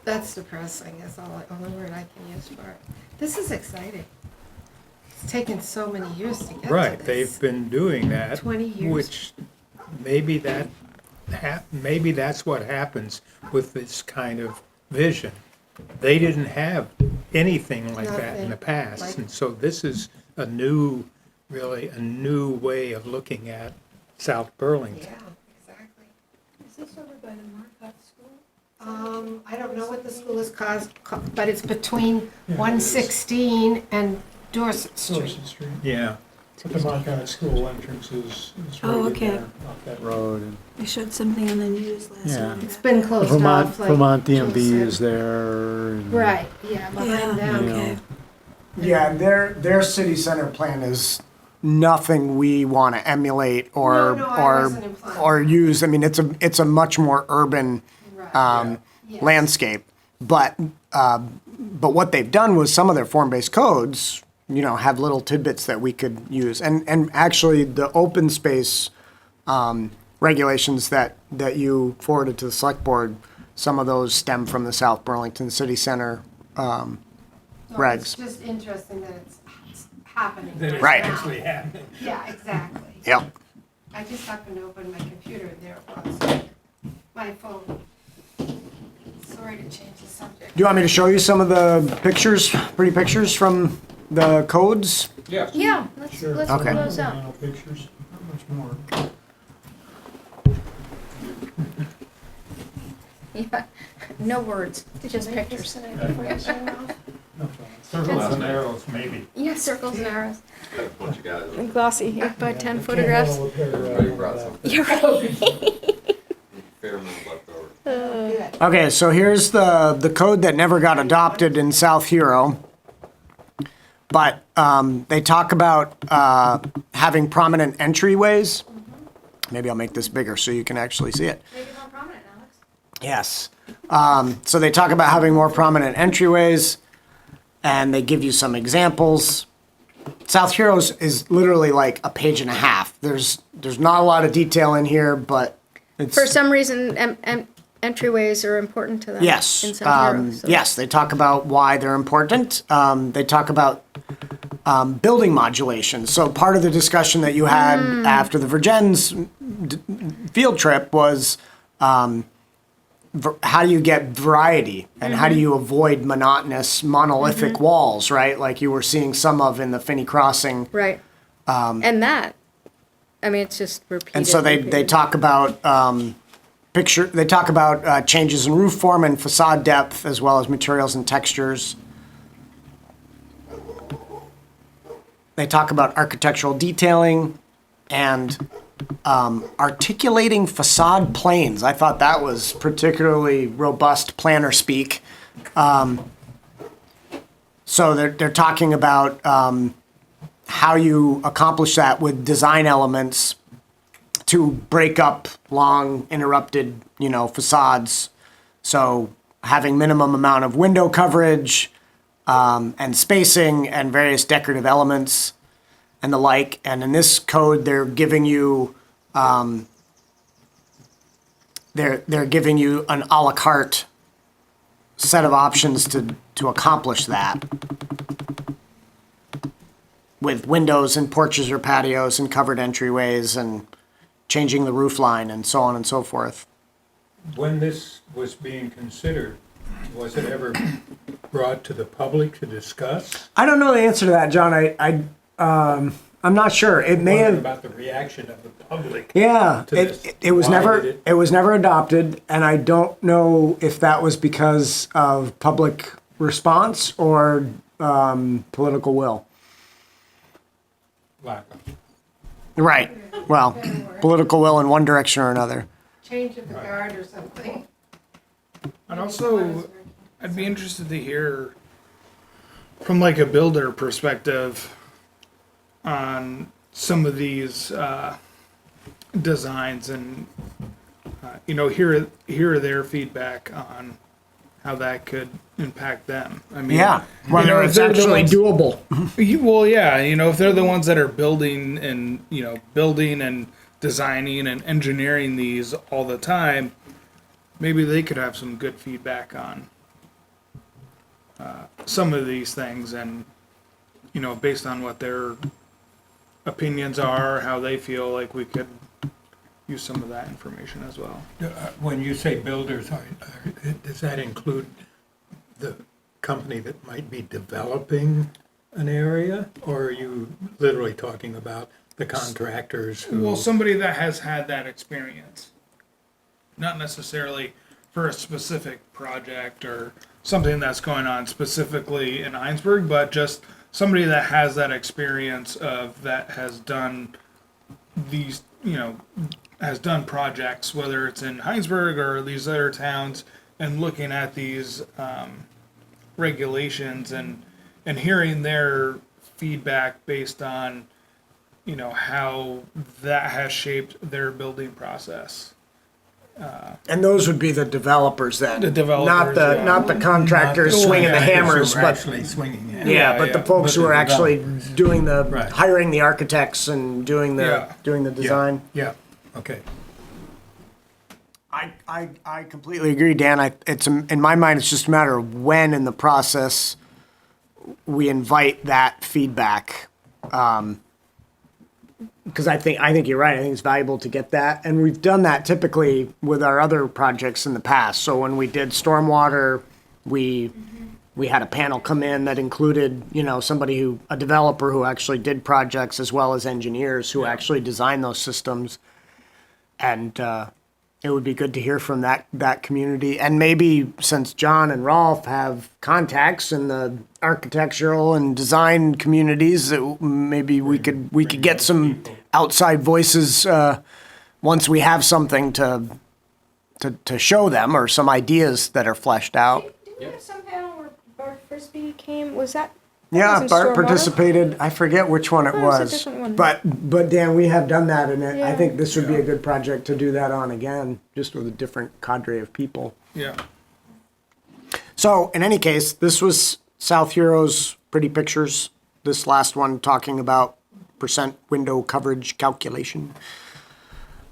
That's depressing, that's all, only word I can use for it. This is exciting. It's taken so many years to get to Right, this. they've been doing that. 20 years. Which, maybe maybe that's what happens with this kind of vision. They didn't have anything like that in the Nothing past, like- and so this is really a new way of looking at South Yeah, Burlington. exactly. Is this over by the Marcotte School? I don't know what the school is called, but it's between 116 and Dorset Street. Dorset Street. Yeah, But the Marcotte School entrance is right Oh, in okay. there, off that road. And They showed something on the news last Yeah. week. It's been closed Vermont, off, like Vermont Jill DMV said. is there. and- Right, yeah, Yeah, behind them. okay. Yeah, their city center plan is nothing we want to emulate or No, I wasn't implying or use. I mean, it's a much more urban Right. Yes. landscape. But what they've done was some of their form-based codes, have little tidbits that we could use. And actually, the open space regulations that you forwarded to the select board, some of those stem from the South Burlington City Center So regs. It's just interesting that it's happening. that it's Right. actually happening. Yeah, exactly. Yep. I just happened to open my computer and there it was. My phone. Sorry to change the subject. Do you want me to show you some of the pictures, pretty pictures from the codes? Yeah, let's let's Okay. pull those out. No pictures, not much more. Yeah, no words, just pictures. No problem. Circles and arrows, maybe. Yeah, circles and arrows. What you got? And glossy 8x10 Can't photographs. handle a paragraph Already like brought that. some You're right. fair amount left over. Good. Okay, so here's the code that never got adopted in South Hero. But they talk about having prominent entryways. Maybe I'll make this bigger so you can actually see it. Make it more prominent, Alex. Yes. So they talk about having more prominent entryways, and they give you some examples. South Heroes is literally like a page and a half. There's not a lot of detail in here, but it's For some reason, entryways are important to them. yes, In South Hero, so- yes. They talk about why they're important. They talk about building modulation. So part of the discussion that you had after the Virgins field trip was how do you get variety and how do you avoid monotonous monolithic walls, right? Like you were seeing some of in the Finney Crossing. Right. And that, I mean, it's just repeated. And so they repeated. talk about changes in roof form and facade depth as well as materials and textures. They talk about architectural detailing and articulating facade planes. I thought that was particularly robust planner speak. So they're talking about how you accomplish that with design elements to break up long interrupted, facades. So having minimum amount of window coverage, and spacing and various decorative elements and the like. And in this code, they're giving you, they're giving you an à la carte set of options to accomplish that, with windows and porches or patios and covered entryways and changing the roof line and so on and so forth. When this was being considered, was it ever brought to the public to discuss? I don't know the answer to that, John. I'm not sure. It may Wondering have. about the reaction of the public. Yeah, to this. it was Why never did it was never adopted, and I don't know if that was because of public response or political will. Lack of. Right. Well, political will in one direction or another. Change of the guard or something. I'd be interested to hear from like a builder perspective on some of these designs and hear their feedback on how that could impact them. I mean, Yeah, whether if it's they're the actually ones- doable. Well, yeah, if they're the ones that are building and designing and engineering these all the time, maybe they could have some good feedback on some of these things, and based on what their opinions are, how they feel like we could use some of that information as well. When you say builders, does that include the company that might be developing an area? Or are you literally talking about the contractors who? Well, somebody that has had that experience, not necessarily for a specific project or something that's going on specifically in Hinesburg, but just somebody that has that experience that has done these, has done projects, whether it's in Hinesburg or these other towns, and looking at these regulations and hearing their feedback based on how that has shaped their building process. And those would be the developers then. The developers, not the contractors swinging the hammers, Who are but actually swinging it. yeah, but the folks But who the are actually developers. doing Right. hiring the architects and doing the Yeah. design. Yeah, okay. I completely agree, Dan. It's in my mind, it's just a matter of when in the process we invite that feedback. Because I think you're right. I think it's valuable to get that, and we've done that typically with our other projects in the past. So when we did stormwater, we had a panel come in that included a developer who actually did projects as well as engineers who actually designed those systems, and it would be good to hear from that community. And maybe since John and Rolf have contacts in the architectural and design communities, that maybe we could get some outside voices once we have something to show them, or some ideas that are fleshed out. Didn't we have some panel where Bart Frisbee came? Was that? Yeah, wasn't Bart stormwater? participated. I forget which one it Oh, it was a was. different one. But Dan, we have done that, and I Yeah. think this would be a good project to do that on again, just with a different cadre of people. Yeah. So in any case, this was South Heroes Pretty Pictures. This last one talking about percent window coverage calculation.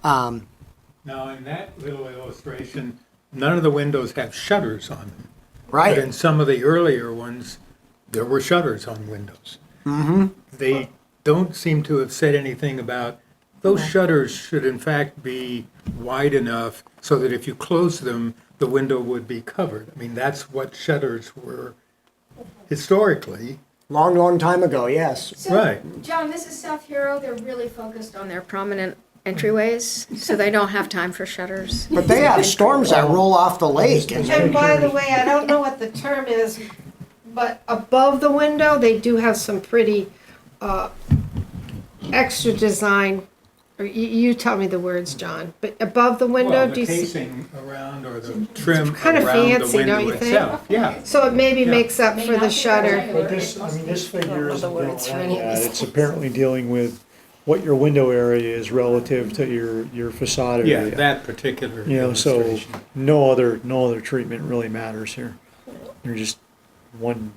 Now, in that little illustration, none of the windows have shutters on them. But in Right. some of the earlier ones, there were shutters on windows. Mm-hmm. They don't seem to have said anything about, those shutters should in fact be wide enough so that if you close them, the window would be covered. I mean, that's what shutters were historically. Long time ago, yes. So, Right. John, this is South Hero. They're really focused on their prominent entryways, so they don't have time for shutters. But they have storms that roll off the lake. And by the way, I don't know what the term is, but above the window, they do have some pretty extra design. Or you tell me the words, John. But above the window, Well, do the you see? casing around or the trim kinda around the fancy, don't window you think? itself. Yeah. So it maybe Yeah. makes up for the shutter. But this figure isn't the dealing words with for any of that. these It's apparently dealing with what your window area is relative to your facade Yeah, area. that particular So illustration. no other treatment really matters here. You're just one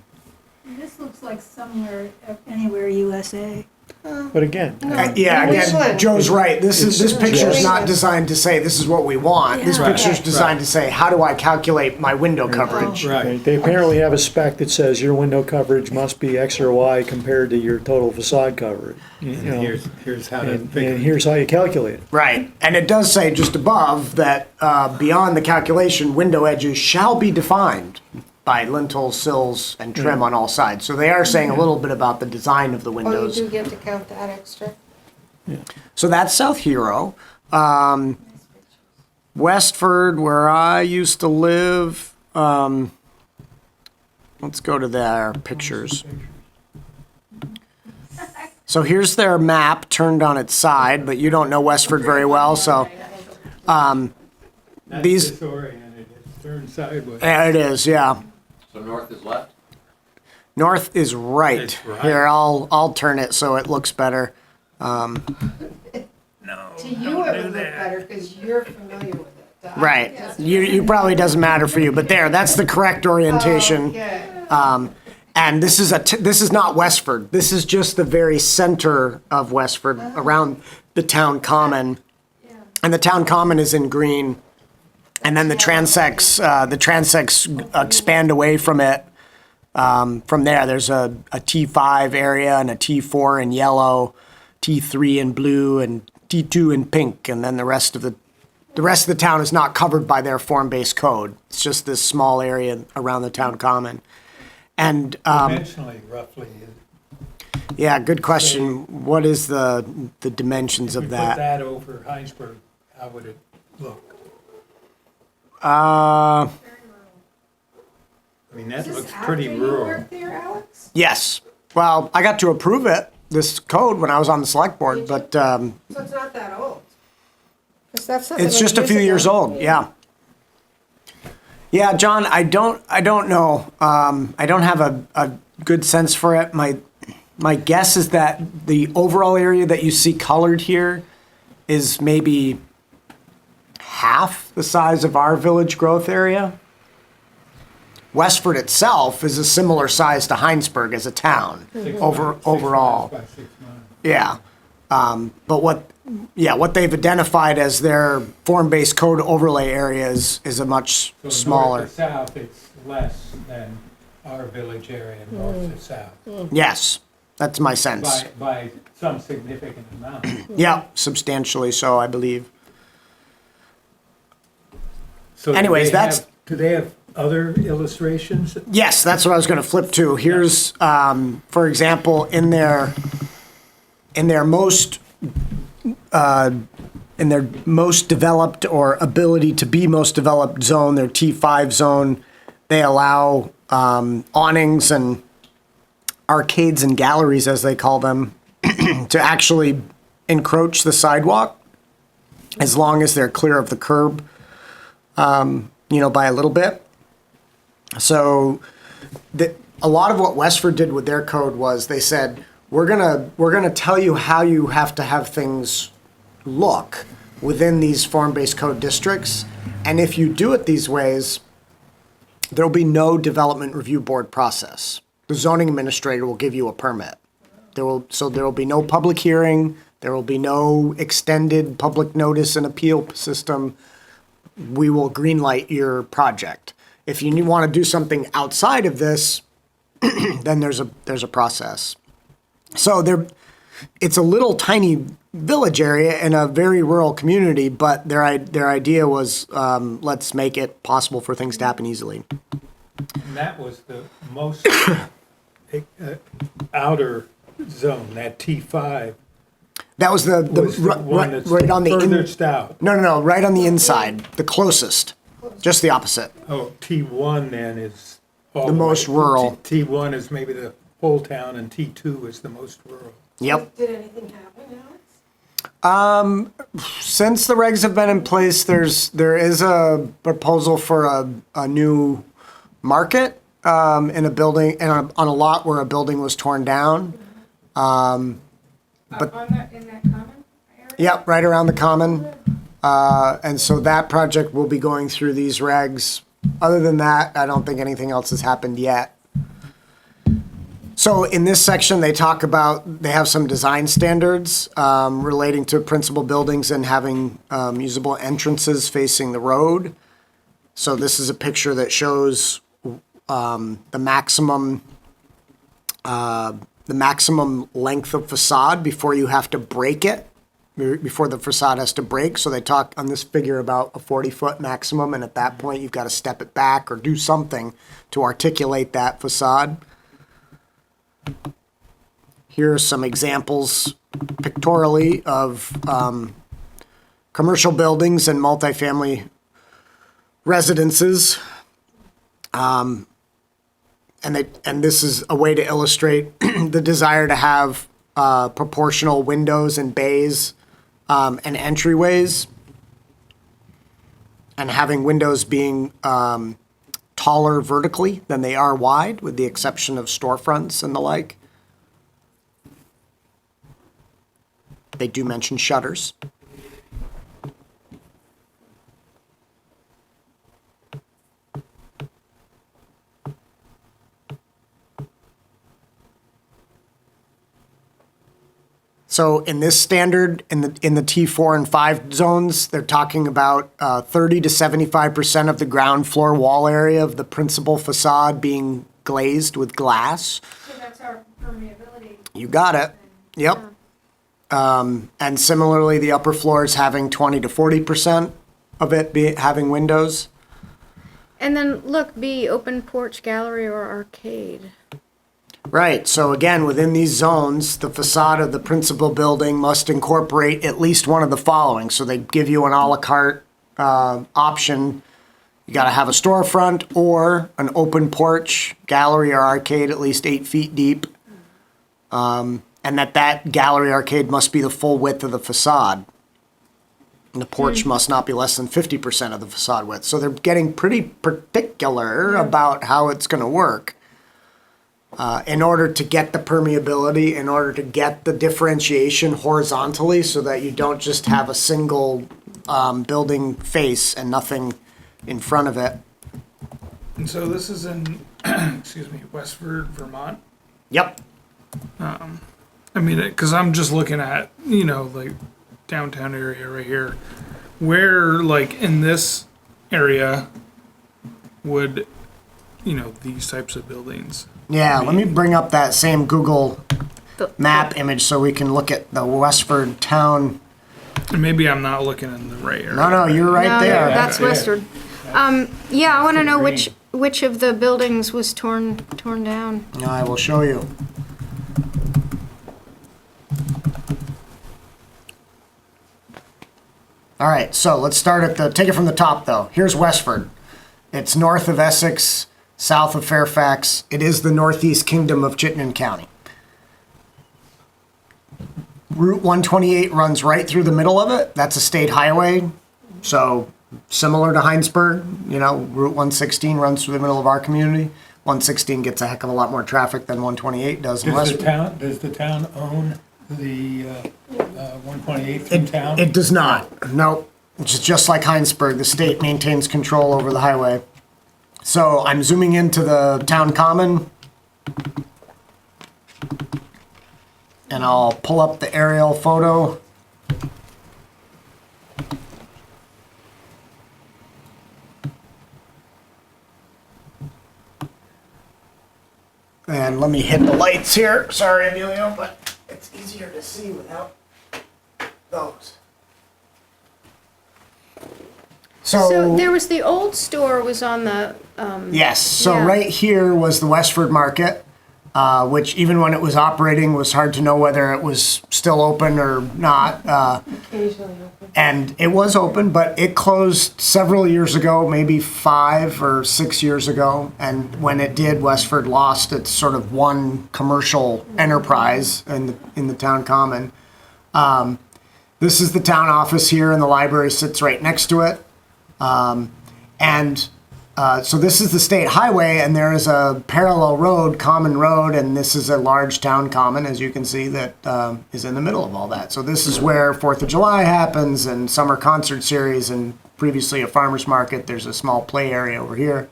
This looks like somewhere, anywhere USA. But again, Yeah, New again, England. Joe's right. This picture's New not England. designed to say this is what we want. This Yeah. picture's Right, designed to say, how do I calculate my window coverage? Right. they apparently have a spec that says your window coverage must be X or Y compared to your total facade coverage. You And know, here's how to and figure. here's how you calculate it. Right, and it does say just above that beyond the calculation, window edges shall be defined by lintels, sills, and trim on all sides. So they are saying a little bit about the design of the Oh, you windows. do get to count that extra? So that's South Hero. Westford, where I used to live. Let's go to their pictures. So here's their map turned on its side, but you don't know Westford very well, so That's these- disoriented, it's turned sideways. yeah, it is, yeah. So north is left? North is right. It's right. Here, I'll turn it so it looks better. To you, it would look better because you're familiar with it. To us, it Right. doesn't. You probably doesn't matter for you, but there, that's the correct orientation. Okay. And this is not Westford. This is just the very center of Westford, around the town common. And the town common is in green. And then the transects expand away from it. From there, there's a T5 area and a T4 in yellow, T3 in blue, and T2 in pink. And then the rest of the town is not covered by their form-based code. It's just this small area around the town common. And Dimensionally, roughly, yeah, good question. What is the dimensions if we of put that? that over Hinesburg, how would it look? Uh, I mean, that Is this looks after pretty you rural. worked there, Alex? yes. Well, I got to approve it, this code, when I was on the select board, but So it's not that old? 'Cause that's something it's like just a few years ago. old. Yeah. Yeah, John, I don't know. I don't have a good sense for it. My guess is that the overall area that you see colored here is maybe half the size of our village growth area. Westford itself is a similar size to Hinesburg as a town overall. 6 miles by 6 miles. Yeah. But what they've identified as their form-based code overlay areas is a much So smaller. north to south, it's less than our village area, north to south, Yes, that's my sense. by some significant amount. Yeah, substantially so, I believe. So do Anyways, they that's- have- Do they have other illustrations? Yes, that's what I was going to flip to. Here's, for example, in their most developed or ability to be most developed zone, their T5 zone, they allow awnings and arcades and galleries, as they call them, to actually encroach the sidewalk as long as they're clear of the curb, by a little bit. So a lot of what Westford did with their code was they said, we're gonna tell you how you have to have things look within these form-based code districts. And if you do it these ways, there'll be no development review board process. The zoning administrator will give you a permit. There will be no public hearing, there will be no extended public notice and appeal system. We will greenlight your project. If you want to do something outside of this, then there's a process. So it's a little tiny village area in a very rural community, but their idea was, let's make it possible for things to happen easily. And that was the most outer zone, that T5 That was the was the one that's right on the furthest out. No, right on the inside, the closest, just the opposite. Oh, T1 then is all The way- most rural. T1 is maybe the whole town, and T2 is the most rural. Yep. Did anything happen, Alex? Since the regs have been in place, there is a proposal for a new market in a building on a lot where a building was torn down. But in that common area? Yep, right around the common. And so that project will be going through these regs. Other than that, I don't think anything else has happened yet. So in this section, they talk about, they have some design standards relating to principal buildings and having usable entrances facing the road. So this is a picture that shows the maximum length of facade before you have to break it, before the facade has to break. So they talk on this figure about a 40-foot maximum, and at that point, you've got to step it back or do something to articulate that facade. Here are some examples pictorially of commercial buildings and multifamily residences. And this is a way to illustrate the desire to have proportional windows and bays and entryways, and having windows being taller vertically than they are wide, with the exception of storefronts and the like. They do mention shutters. So in this standard, in the T4 and 5 zones, they're talking about 30 to 75% of the ground floor wall area of the principal facade being glazed with glass. So that's our permeability. You got it. Yep. And similarly, the upper floors having 20 to 40% of it having windows. And then look, B, open porch, gallery, or arcade. Right, so again, within these zones, the facade of the principal building must incorporate at least one of the following. So they give you an a la carte option. You gotta have a storefront or an open porch, gallery or arcade at least 8 feet deep. And that gallery arcade must be the full width of the facade. And the porch must not be less than 50% of the facade width. So they're getting pretty particular about how it's gonna work. In order to get the permeability, in order to get the differentiation horizontally, so that you don't just have a single building face and nothing in front of it. And so this is in, excuse me, Westford, Vermont. Yep. I mean, because I'm just looking at, you know, like downtown area right here, where like in this area would, you know, these types of buildings. Yeah, let me bring up that same Google map image so we can look at the Westford town. And maybe I'm not looking in the right area. No, you're right No, there. that's Western. Yeah, I want to know which of the buildings was torn down. I will show you. All right, so let's start take it from the top though. Here's Westford. It's north of Essex, south of Fairfax. It is the Northeast Kingdom of Chittenden County. Route 128 runs right through the middle of it. That's a state highway. So similar to Hinesburg, you know, Route 116 runs through the middle of our community. 116 gets a heck of a lot more traffic than 128 does in Westford. Does the town own the 128 through town? It does not. Nope. Which is just like Hinesburg. The state maintains control over the highway. So I'm zooming into the town common. And I'll pull up the aerial photo. And let me hit the lights here. Sorry, Emilio, but it's easier to see without those. So there was the old store was on the, Yes, so Yeah. right here was the Westford Market, which even when it was operating was hard to know whether it was still open or not. Occasionally open. And it was open, but it closed several years ago, maybe 5 or 6 years ago. And when it did, Westford lost its sort of one commercial enterprise in the town common. This is the town office here, and the library sits right next to it. So this is the state highway, and there is a parallel road, common road, and this is a large town common, as you can see, that is in the middle of all that. So this is where 4th of July happens, and summer concert series, and previously a farmer's market. There's a small play area over here.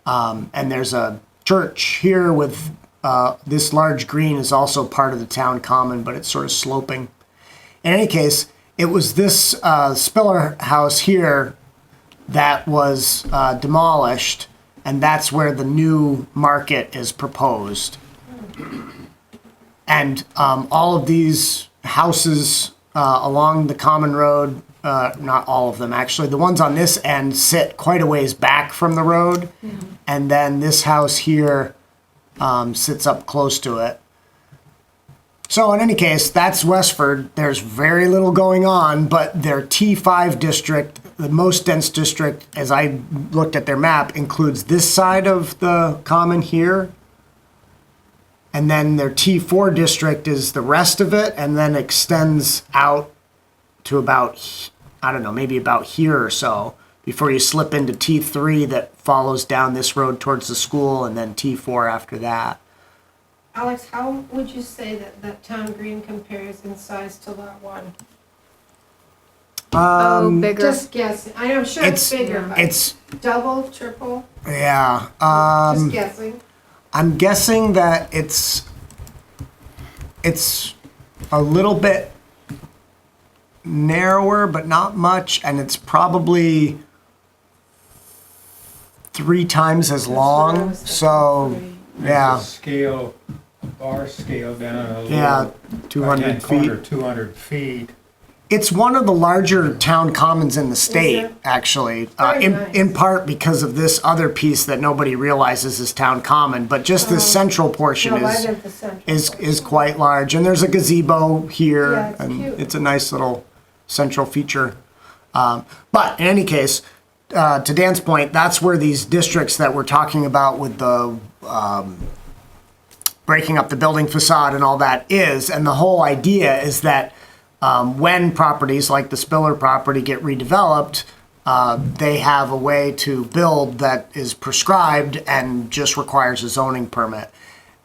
And there's a church here with this large green is also part of the town common, but it's sort of sloping. In any case, it was this Spiller house here that was demolished, and that's where the new market is proposed. And all of these houses along the common road, not all of them actually, the ones on this end sit quite a ways back from the road, and then this house here sits up close to it. So in any case, that's Westford. There's very little going on, but their T5 district, the most dense district, as I looked at their map, includes this side of the common here. And then their T4 district is the rest of it, and then extends out to about, I don't know, maybe about here or so, before you slip into T3 that follows down this road towards the school, and then T4 after that. Alex, how would you say that town green compares in size to lot one? Bigger. Just guessing. I'm sure it's bigger, but It's, double, triple, yeah. just guessing. I'm guessing that it's a little bit narrower, but not much, and it's probably 3 times as long. So, yeah, Scale, a bar scale down a yeah, little 200 right-hand feet. corner, 200 feet. It's one of the larger town commons in the state, it? actually, Very in, nice. in part because of this other piece that nobody realizes is town common, but just this central portion No, I is meant the central is portion. quite large, and there's a gazebo here, Yeah, it's and cute. it's a nice little central feature. But in any case, to Dan's point, that's where these districts that we're talking about with the breaking up the building facade and all that is, and the whole idea is that when properties like the Spiller property get redeveloped, they have a way to build that is prescribed and just requires a zoning permit.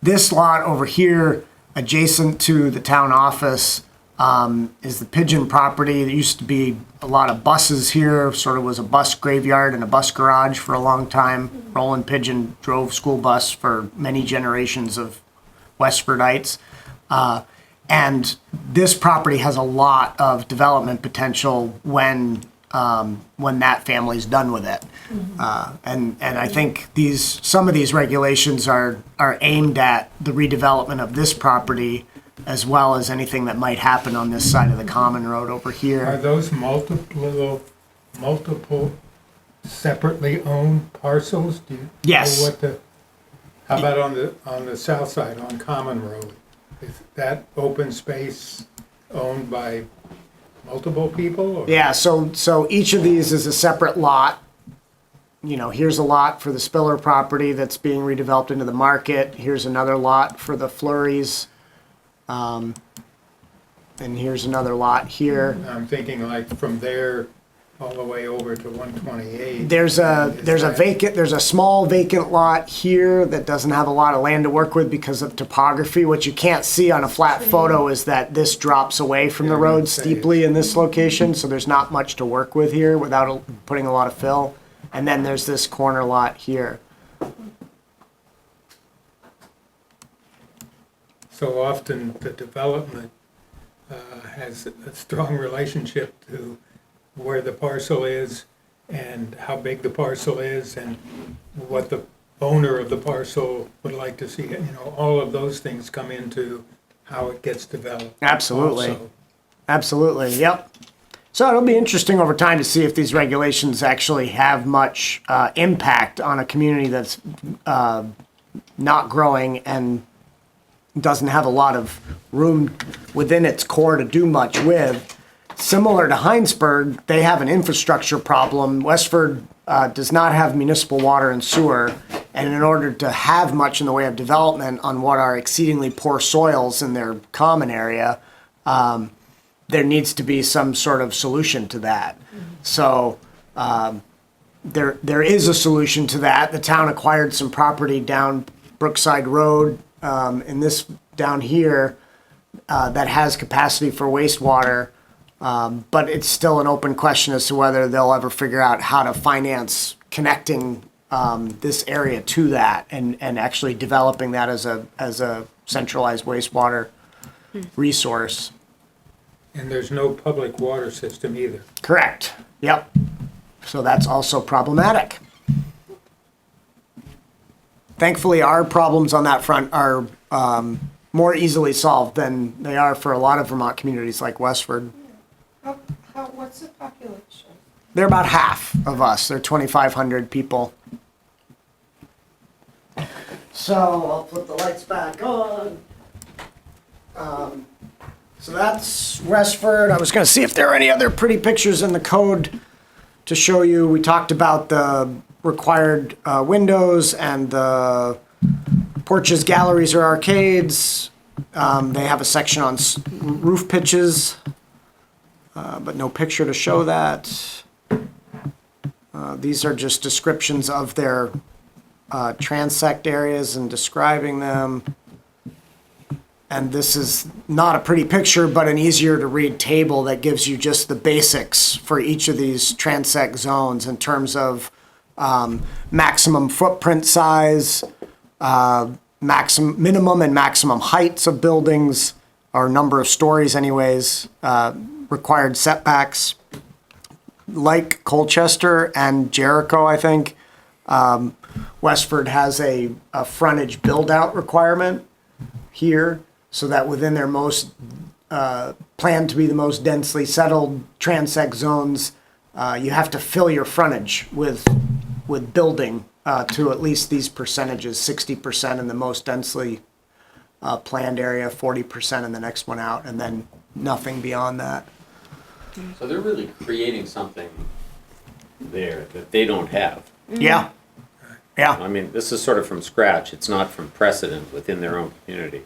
This lot over here, adjacent to the town office, is the Pigeon property. There used to be a lot of buses here, sort of was a bus graveyard and a bus garage for a long time. Roland Pigeon drove school bus for many generations of Westfordites. And this property has a lot of development potential when that family's done with it. And I think some of these regulations are aimed at the redevelopment of this property as well as anything that might happen on this side of the common road over Are here. those multiple separately owned parcels? Do you Yes. know how about on the south side, on Common Road? Is that open space owned by multiple people? Or? Yeah, so each of these is a separate lot. You know, here's a lot for the Spiller property that's being redeveloped into the market. Here's another lot for the Flurries. And here's another lot here. I'm thinking like from there all the way over to 128. There's a small vacant lot here that doesn't have a lot of land to work with because of topography. What you can't see on a flat photo is that this drops away from the Yeah, road I'd say steeply in this location, so there's not much to work with here without putting a lot of fill. And then there's this corner lot here. So often the development has a strong relationship to where the parcel is and how big the parcel is and what the owner of the parcel would like to see. You know, all of those things come into how it gets developed. Absolutely. also. Absolutely, yep. So it'll be interesting over time to see if these regulations actually have much impact on a community that's not growing and doesn't have a lot of room within its core to do much with. Similar to Hinesburg, they have an infrastructure problem. Westford does not have municipal water and sewer, and in order to have much in the way of development on what are exceedingly poor soils in their common area, there needs to be some sort of solution to that. So there is a solution to that. The town acquired some property down Brookside Road in this down here that has capacity for wastewater, but it's still an open question as to whether they'll ever figure out how to finance connecting this area to that and actually developing that as a centralized wastewater resource. And there's no public water system either. Correct. Yep. So that's also problematic. Thankfully, our problems on that front are more easily solved than they are for a lot of Vermont communities like Westford. What's the population? They're about half of us. They're 2,500 people. So I'll put the lights back on. So that's Westford. I was going to see if there are any other pretty pictures in the code to show you. We talked about the required windows and the porches, galleries, or arcades. They have a section on roof pitches, but no picture to show that. These are just descriptions of their transect areas and describing them. And this is not a pretty picture, but an easier to read table that gives you just the basics for each of these transect zones in terms of maximum footprint size, minimum and maximum heights of buildings, or number of stories anyways, required setbacks. Like Colchester and Jericho, I think, Westford has a frontage build-out requirement here, so that within their most planned to be the most densely settled transect zones, you have to fill your frontage with building to at least these percentages: 60% in the most densely planned area, 40% in the next one out, and then nothing beyond that. So they're really creating something there that they don't have. Yeah. Yeah. I mean, this is sort of from scratch. It's not from precedent within their own community.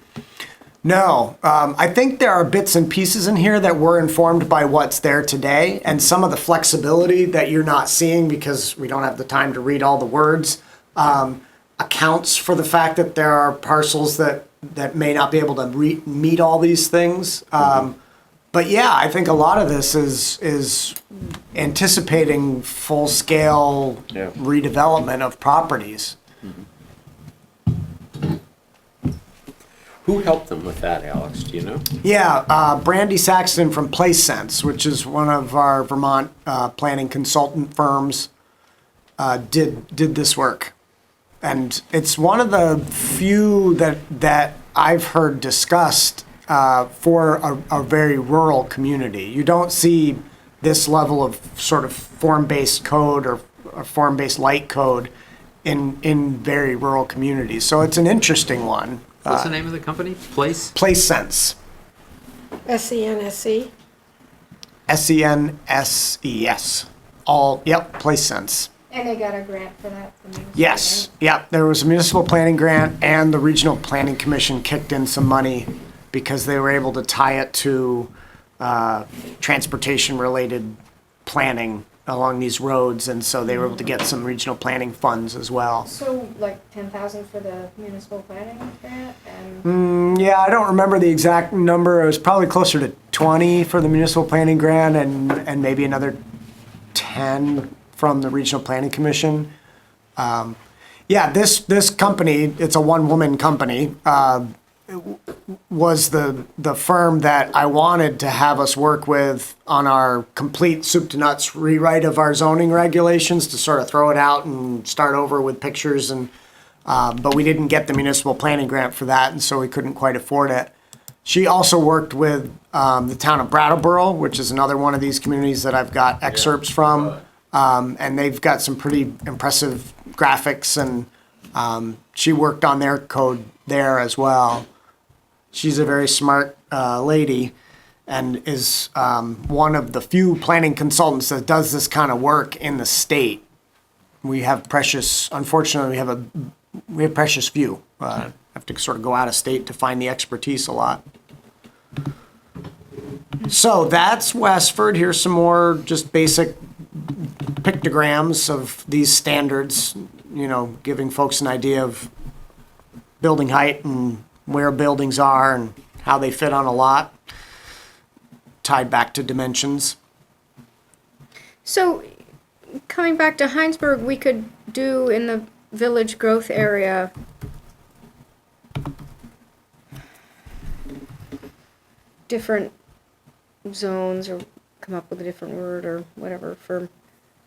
No, I think there are bits and pieces in here that were informed by what's there today, and some of the flexibility that you're not seeing because we don't have the time to read all the words accounts for the fact that there are parcels that may not be able to meet all these things. But yeah, I think a lot of this is anticipating full-scale redevelopment of properties. Who helped them with that, Alex? Do you know? Yeah, Brandy Saxton from PlaceSense, which is one of our Vermont planning consultant firms, did this work. And it's one of the few that I've heard discussed for a very rural community. You don't see this level of sort of form-based code or form-based light code in very rural communities. So it's an interesting one. What's the name of the company? PlaceSense. SENSE? SENSES. PlaceSense. And they got a grant for that from you? Yes, yep. There was a municipal planning grant, and the Regional Planning Commission kicked in some money because they were able to tie it to transportation-related planning along these roads, and so they were able to get some regional planning funds as well. So like 10,000 for the municipal planning grant and? Yeah, I don't remember the exact number. It was probably closer to 20 for the municipal planning grant and maybe another 10 from the Regional Planning Commission. This company, it's a one-woman company, was the firm that I wanted to have us work with on our complete soup to nuts rewrite of our zoning regulations to sort of throw it out and start over with pictures but we didn't get the municipal planning grant for that, and so we couldn't quite afford it. She also worked with the town of Brattleboro, which is another one of these communities that I've got excerpts from, and they've got some pretty impressive graphics, and she worked on their code there as well. She's a very smart lady and is one of the few planning consultants that does this kind of work in the state. Unfortunately, we have precious few. Have to sort of go out of state to find the expertise a lot. So that's Westford. Here's some more just basic pictograms of these standards, giving folks an idea of building height and where buildings are and how they fit on a lot, tied back to dimensions. So, coming back to Hinesburg, we could do in the village growth area different zones, or come up with a different word or whatever for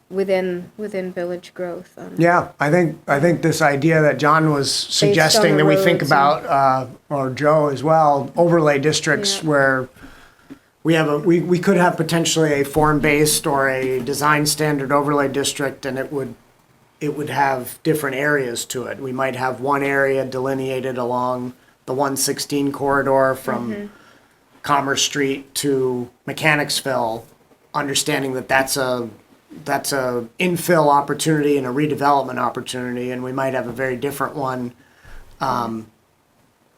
within village growth. Yeah, I think this idea that John was suggesting the that we think roads about, or Joe as well, overlay districts Yeah. where we could have potentially a form-based or a design standard overlay district, and it would have different areas to it. We might have one area delineated along the 116 corridor from Commerce Street to Mechanicsville, understanding that that's a infill opportunity and a redevelopment opportunity, and we might have a very different one on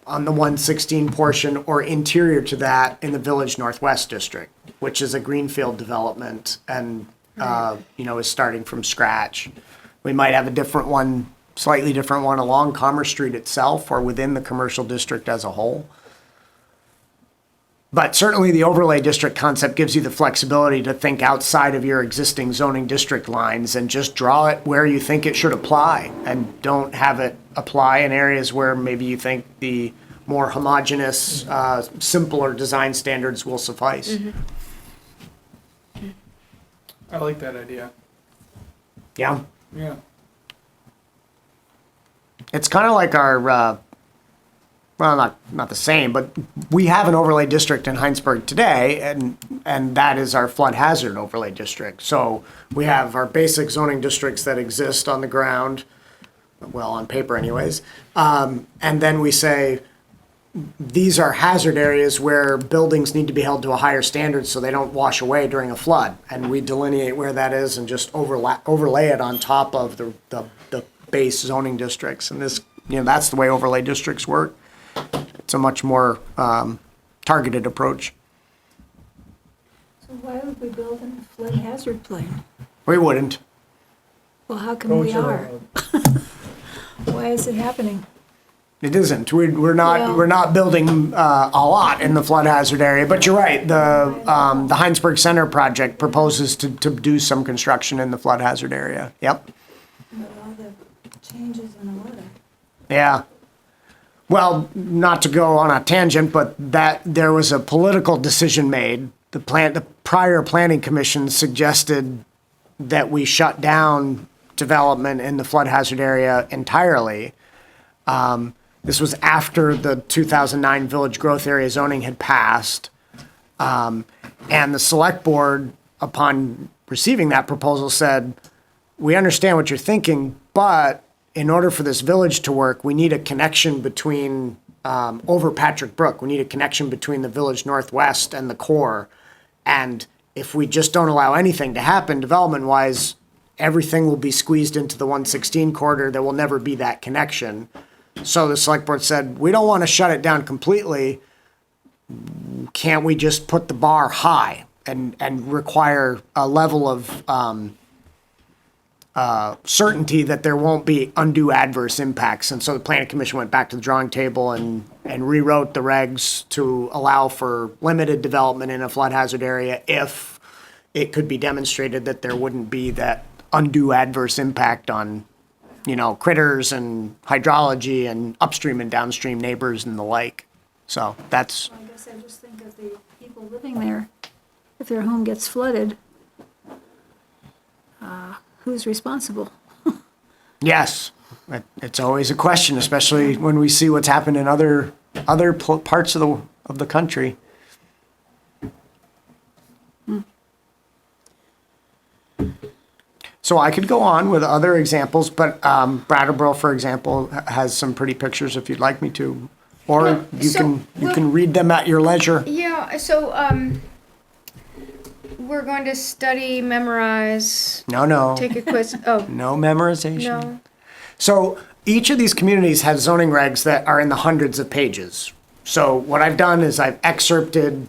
the 116 portion or interior to that in the Village Northwest District, which is a greenfield development and is starting from scratch. We might have a different one, slightly different one along Commerce Street itself or within the commercial district as a whole. But certainly the overlay district concept gives you the flexibility to think outside of your existing zoning district lines and just draw it where you think it should apply, and don't have it apply in areas where maybe you think the more homogeneous, simpler design standards will suffice. I like that idea. Yeah. Yeah. It's kind of like our, well, not the same, but we have an overlay district in Hinesburg today, and that is our flood hazard overlay district. So we have our basic zoning districts that exist on the ground, well, on paper anyways, and then we say, these are hazard areas where buildings need to be held to a higher standard so they don't wash away during a flood. And we delineate where that is and just overlay it on top of the base zoning districts. And this, that's the way overlay districts work. It's a much more targeted approach. So why would we build in a flood hazard plain? We wouldn't. Well, how come we are? Why is it happening? It isn't. We're not. Well- We're not building a lot in the flood hazard area. But you're right. The Hinesburg Center project proposes to do some construction in the flood hazard area. Yep. But all the changes in the weather. Yeah. Well, not to go on a tangent, but that there was a political decision made. The prior planning commission suggested that we shut down development in the flood hazard area entirely. This was after the 2009 Village Growth Area zoning had passed. And the select board, upon receiving that proposal, said, we understand what you're thinking, but in order for this village to work, we need a connection between, over Patrick Brook, we need a connection between the Village Northwest and the core. And if we just don't allow anything to happen development-wise, everything will be squeezed into the 116 corridor. There will never be that connection. So the select board said, we don't want to shut it down completely. Can't we just put the bar high and require a level of certainty that there won't be undue adverse impacts? And so the planning commission went back to the drawing table and rewrote the regs to allow for limited development in a flood hazard area if it could be demonstrated that there wouldn't be that undue adverse impact on critters and hydrology and upstream and downstream neighbors and the like. So that's, I guess I just think of the people living there. If their home gets flooded, who's responsible? yes, it's always a question, especially when we see what's happened in other parts of the country. So I could go on with other examples, but Brattleboro, for example, has some pretty pictures if you'd like me to, or you can read them at your leisure. Yeah, so we're going to study, memorize, No, take a quiz. Oh, no memorization. no. So each of these communities has zoning regs that are in the hundreds of pages. So what I've done is I've excerpted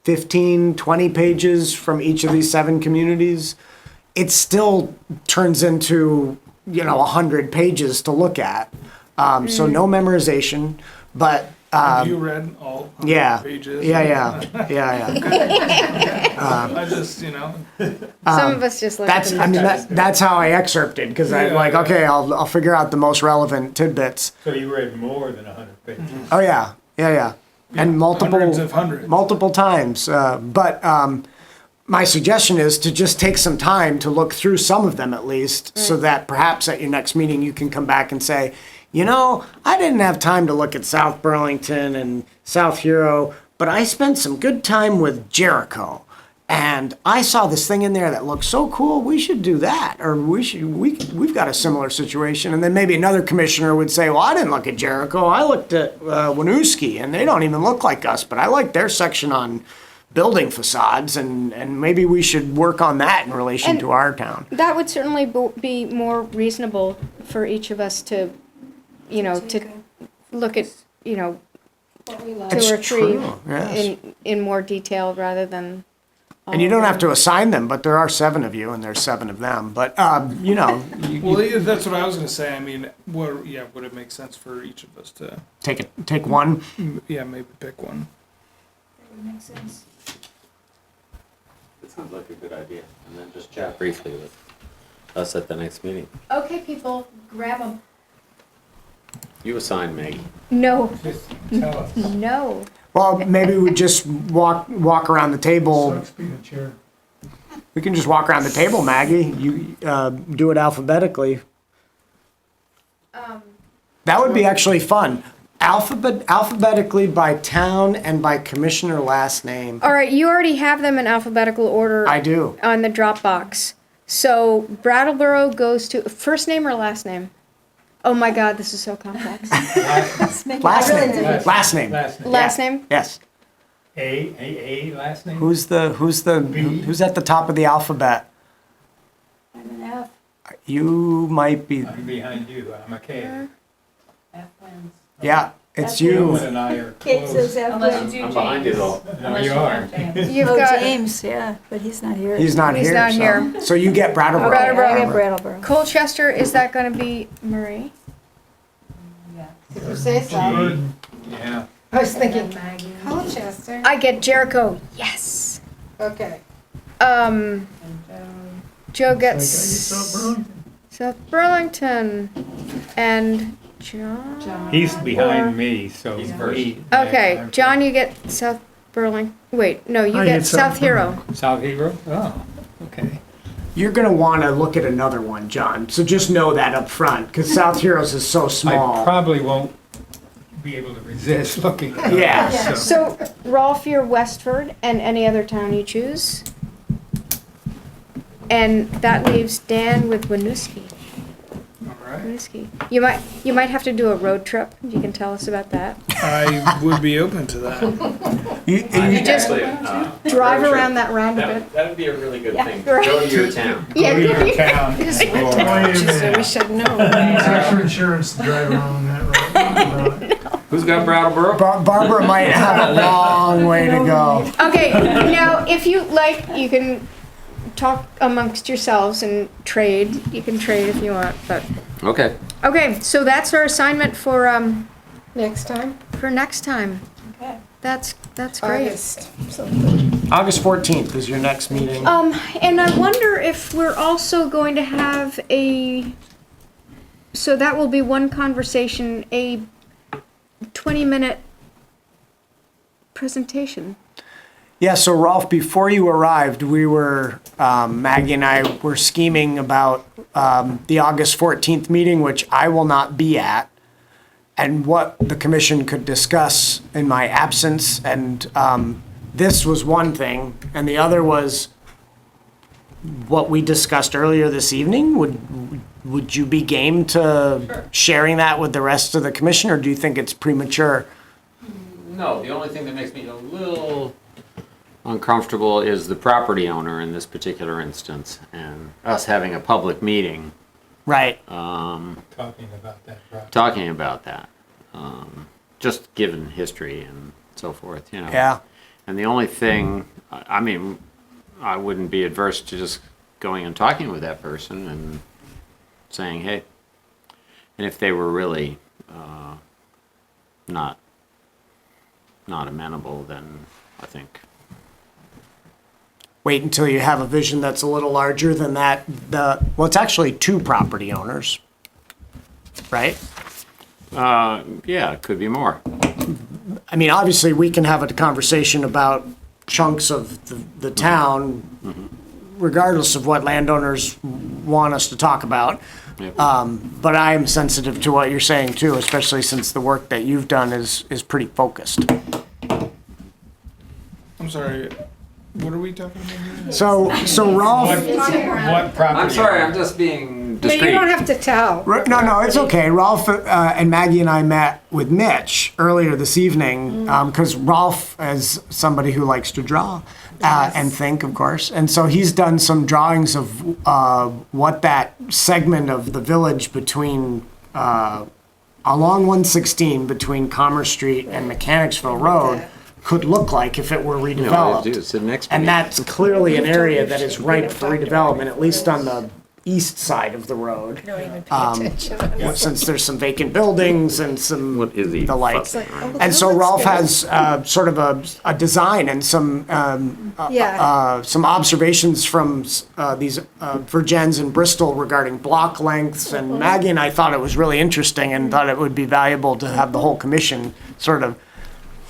15, 20 pages from each of these 7 communities. It still turns into, 100 pages to look at. So no memorization, but Have you read all 100 Yeah, pages? yeah. I just, you know, Some of us just like That's, I mean, that's how I excerpted, because I'm Yeah, like, yeah. okay, I'll figure out the most relevant tidbits. So you read more than 100 pages? Oh, yeah, yeah. And hundreds of hundreds. multiple times. But my suggestion is to just take some time to look through some of them at least, so that perhaps at your next meeting you can come back and say, you know, I didn't have time to look at South Burlington and South Hero, but I spent some good time with Jericho. And I saw this thing in there that looked so cool. We should do that, or we've got a similar situation. And then maybe another commissioner would say, "Well, I didn't look at Jericho. I looked at Winooski, and they don't even look like us. But I like their section on building facades, and maybe we should work on that in relation And- to our town." That would certainly be more reasonable for each of us to, you know, to look at, you know, It's to retrieve true, yes. in more detail rather than. And you don't have to assign them, but there are 7 of you, and there's 7 of them. But you know, well, yeah, that's what I was gonna say. I mean, would it make sense for each of us to, take one. yeah, maybe pick one? That would make sense. It sounds like a good idea. And then just chat briefly with us at the next meeting. Okay, people, grab them. You assign Maggie. No, Just tell us. no. Well, maybe we just walk around the table. Sucks being a chair. We can just walk around the table, Maggie. You do it alphabetically. That would be actually fun. Alphabetically by town and by commissioner last name. All right, you already have them in alphabetical order. I do. On the Dropbox. So Brattleboro goes to first name or last name? Oh my God, this is so complex. Last name. Last name. Last name? Yes. A last name? Who's at the top of the alphabet? I'm an F. You might be. I'm behind you, I'm a K. Yeah, it's You you. and I are Kate says close. F. Unless you do I'm behind you James. though. No, you are. You've Oh, got James, yeah, but he's not here. He's not He's here. not so- here. So you get Brattleboro. Brattleboro. I got Brattleboro. Colchester. Is that going to be Marie? Did you say so? Yeah. I was thinking Colchester. I get Jericho. Yes. Okay. Joe gets South Burlington, and John. He's behind me, so. He's first. Okay, John, you get South Burlington. Wait, no, you I get get South South Hero. South Hero? Oh, okay. You're gonna want to look at another one, John. So just know that up front, because South Heroes is so I small. probably won't be able to resist looking at it. Yeah. So Rolf, you're Westford, and any other town you choose. And that leaves Dan with Winooski. All right. Winooski. You might have to do a road trip. You can tell us about that. I would be open to that. You just Drive around that roundabout. That would be a really good thing. right. Go to your town. Yeah, Go to good. your town. So we should know. Extra insurance to drive around that road. Who's got Brattleboro? Barbara might have a long way to go. Okay, now if you like, you can talk amongst yourselves and trade. You can trade if you want, but Okay. okay. So that's our assignment for Next time? next time. Okay. That's great. August. August 14th is your next meeting. And I wonder if we're also going to have so that will be one conversation, a 20-minute presentation. Yeah, so Rolf, before you arrived, we were, Maggie and I were scheming about the August 14th meeting, which I will not be at, and what the commission could discuss in my absence. And this was one thing, and the other was what we discussed earlier this evening. Would you be game to sharing that with the rest of the commission, or do you think it's premature? No, the only thing that makes me a little uncomfortable is the property owner in this particular instance, and us having a public meeting Right. Talking about that project. talking about that. Just given history and so forth, you know. Yeah. And the only thing, I mean, I wouldn't be adverse to just going and talking with that person and saying, hey, and if they were really not not amenable, then I think. Wait until you have a vision that's a little larger than that. Well, it's actually two property owners, right? Yeah, it could be more. I mean, obviously, we can have a conversation about chunks of the town, regardless of what landowners want us to talk about. Yep. But I am sensitive to what you're saying too, especially since the work that you've done is pretty focused. I'm sorry, what are we talking about here? So Rolf, What property? I'm sorry, I'm just being But you discreet. don't have to tell. no, it's okay. Rolf and Maggie and I met with Mitch earlier this evening because Rolf is somebody who likes to draw and think, of course. And so he's done some drawings of what that segment of the village between along 116 between Commerce Street and Mechanicsville Road could look like if it were You know, all you have to do redeveloped. is sit next to And me. that's clearly an area that is ripe for redevelopment, at least on the east side of the road. Don't even pay attention. Since there's some vacant buildings and some What is he? the like. It's like, oh, And that so looks Rolf good. has sort of a design and some observations from these Virgins in Bristol regarding block lengths. And Maggie and I thought it was really interesting and thought it would be valuable to have the whole commission sort of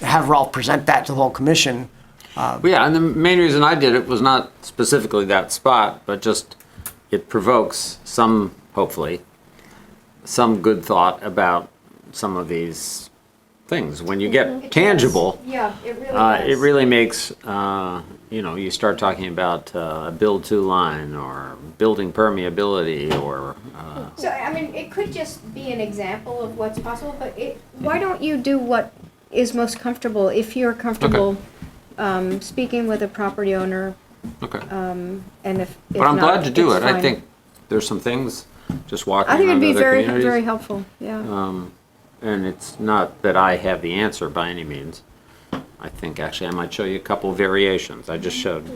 have Rolf present that to the whole commission. Well, yeah, and the main reason I did it was not specifically that spot, but just it provokes some, hopefully, some good thought about some of these things. When you get tangible, Yeah, it really it really makes, you start talking about a build-to line or building permeability or, So, I mean, it could just be an example of what's possible, but why don't you do what is most comfortable? If you're comfortable speaking with a property owner, okay. and if But I'm not, glad to do it's it. I fine. think there's some things, just walking I think it'd around be other very, communities. very helpful, yeah. And it's not that I have the answer by any means. I think actually I might show you a couple variations. I just showed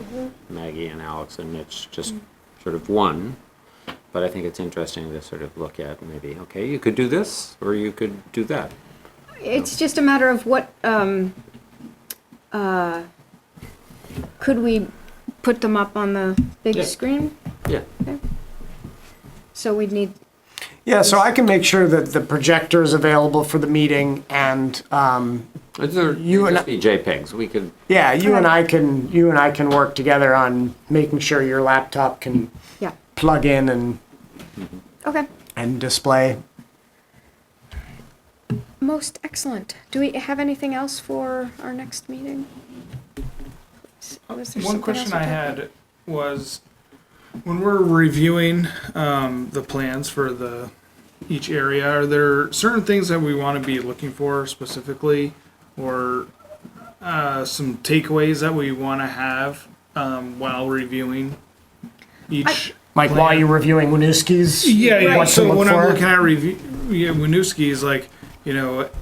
Maggie and Alex and Mitch just sort of one. But I think it's interesting to sort of look at maybe, okay, you could do this or you could do that. It's just a matter of what, could we put them up on the big Yeah. screen? Yeah. So we'd need, Yeah, so I can make sure that the projector is available for the meeting and You and be JPEGs. We could, yeah, you and I can work together on making sure your laptop can yeah, plug in and okay. display. Most excellent. Do we have anything else for our next meeting? Was there One something question else I we talked had was, when we're reviewing the plans for each area, are there certain things that we want to be looking for specifically, or some takeaways that we want to have while reviewing each? Like plan? while you're reviewing Winooski's? Yeah. what to So look when I'm for? looking at Winooski's, like,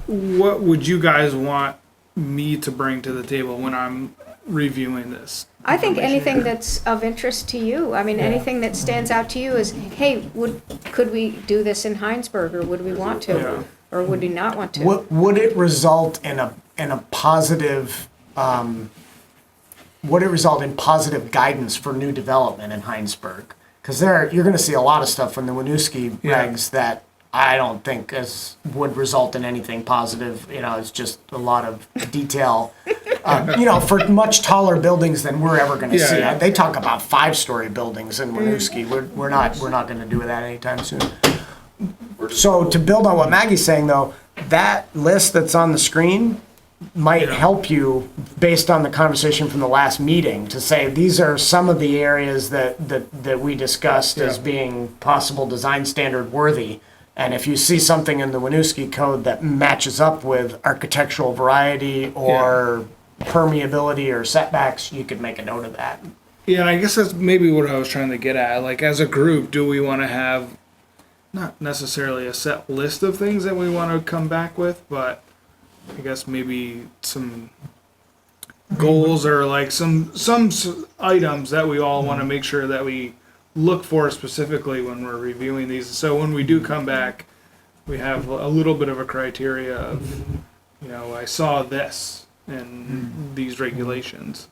what would you guys want me to bring to the table when I'm reviewing this? I think anything that's of interest to you. I mean, anything that stands out to you is, hey, could we do this in Hinesburg, or would we want to, Yeah. or would we not want to? Would it result in a positive? Would it result in positive guidance for new development in Hinesburg? Because you're going to see a lot of stuff from the Winooski Yeah. regs that I don't think would result in anything positive. It's just a lot of detail. For much taller buildings than we're ever going to Yeah, see. yeah. They talk about 5-story buildings in Winooski. We're not going to do that anytime soon. So to build on what Maggie's saying, though, that list that's on the screen might help you based on the conversation from the last meeting to say these are some of the areas that we discussed as Yeah. being possible design standard worthy. And if you see something in the Winooski code that matches up with architectural variety or permeability or setbacks, you could make a note of that. Yeah, and I guess that's maybe what I was trying to get at. Like, as a group, do we want to have not necessarily a set list of things that we want to come back with, but I guess maybe some goals or like some items that we all want to make sure that we look for specifically when we're reviewing these. So when we do come back, we have a little bit of a criteria of, I saw this. and these regulations.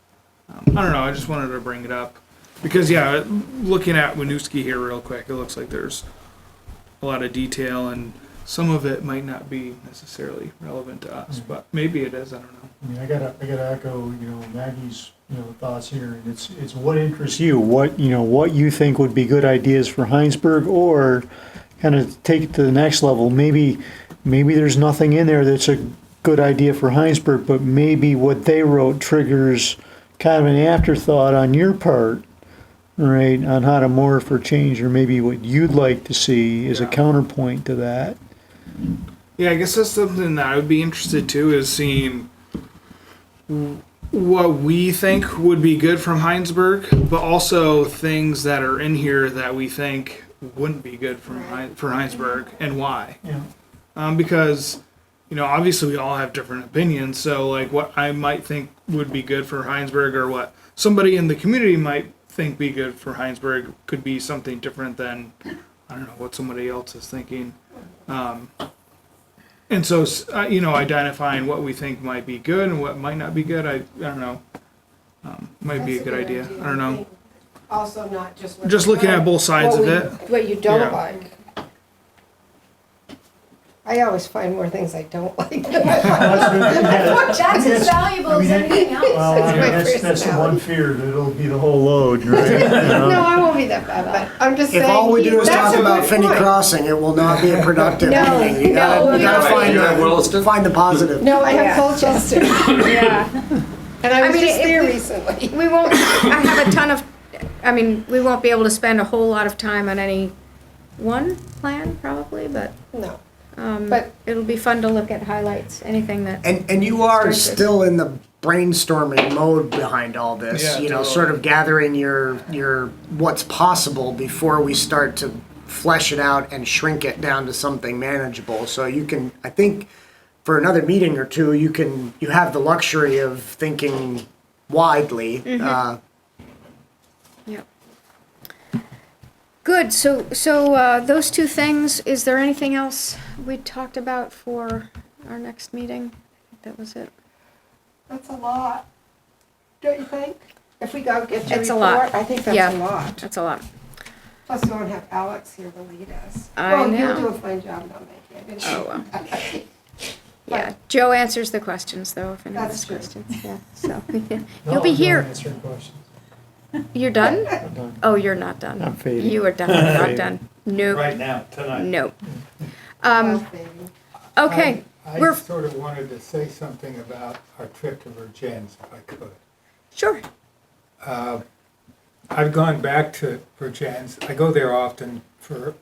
I don't know, I just wanted to bring it up. Because, yeah, looking at Winooski here real quick, it looks like there's a lot of detail, and some of it might not be necessarily relevant to us, but maybe it is, I don't know. I mean, I gotta echo, Maggie's, thoughts here, and it's what interests you, what you think would be good ideas for Hinesburg, or kind of take it to the next level. Maybe there's nothing in there that's a good idea for Hinesburg, but maybe what they wrote triggers kind of an afterthought on your part, right, on how to morph or change, or maybe what you'd like to see as a counterpoint to that. Yeah, I guess that's something that I would be interested too, is seeing what we think would be good from Hinesburg, but also things that are in here that we think wouldn't be good for Hinesburg, and why. Yeah. Because, obviously we all have different opinions, so like what I might think would be good for Hinesburg, or what somebody in the community might think be good for Hinesburg, could be something different than, I don't know, what somebody else is thinking. And so, identifying what we think might be good and what might not be good, I don't know, might be a good idea. I don't know. Also not just. Just looking at both sides of it. What you don't Yeah. like. I always find more things I don't like than I like. That's as valuable as anything else. Well, That's my that's the one personality. fear, that it'll be the whole load, right? No, I won't be that bad, but I'm just saying. If all we do is that's talk a about good Finney point. Crossing, it will not be a productive No, meeting. You no, gotta, you gotta no. find, You have Williston? find the positive. No, I have Yeah. Colchester, Yeah. and I was mean, just if there we- recently. We won't, I have a ton of, we won't be able to spend a whole lot of time on any one plan probably, but, No, but it'll be fun to look at highlights, anything that. And you are Strikes us. still in the brainstorming mode behind all this, Yeah, totally. sort of gathering your what's possible before we start to flesh it out and shrink it down to something manageable. So you can, I think, for another meeting or two, you have the luxury of thinking widely. Yep. Good, so those two things, is there anything else we talked about for our next meeting? I think that was it. that's a lot, don't you think? If we go get your It's a report, lot. I think that's Yeah. a lot. That's a lot. Plus, we won't have Alex here to lead us. I Well, know. you'll do a fine job, not making it. didn't you? Oh, well. Yeah, Joe answers the questions though, if anyone That's has true. questions, yeah, so, yeah. You'll be here. Answering questions. You're done? I'm done. Oh, you're not done. I'm fading. You are definitely not done. Nope, Right now, tonight. nope. Well, baby. Okay, I we're, sort of wanted to say something about our trip to Virgins, if I could. sure, I've gone back to Virgins. I go there often for,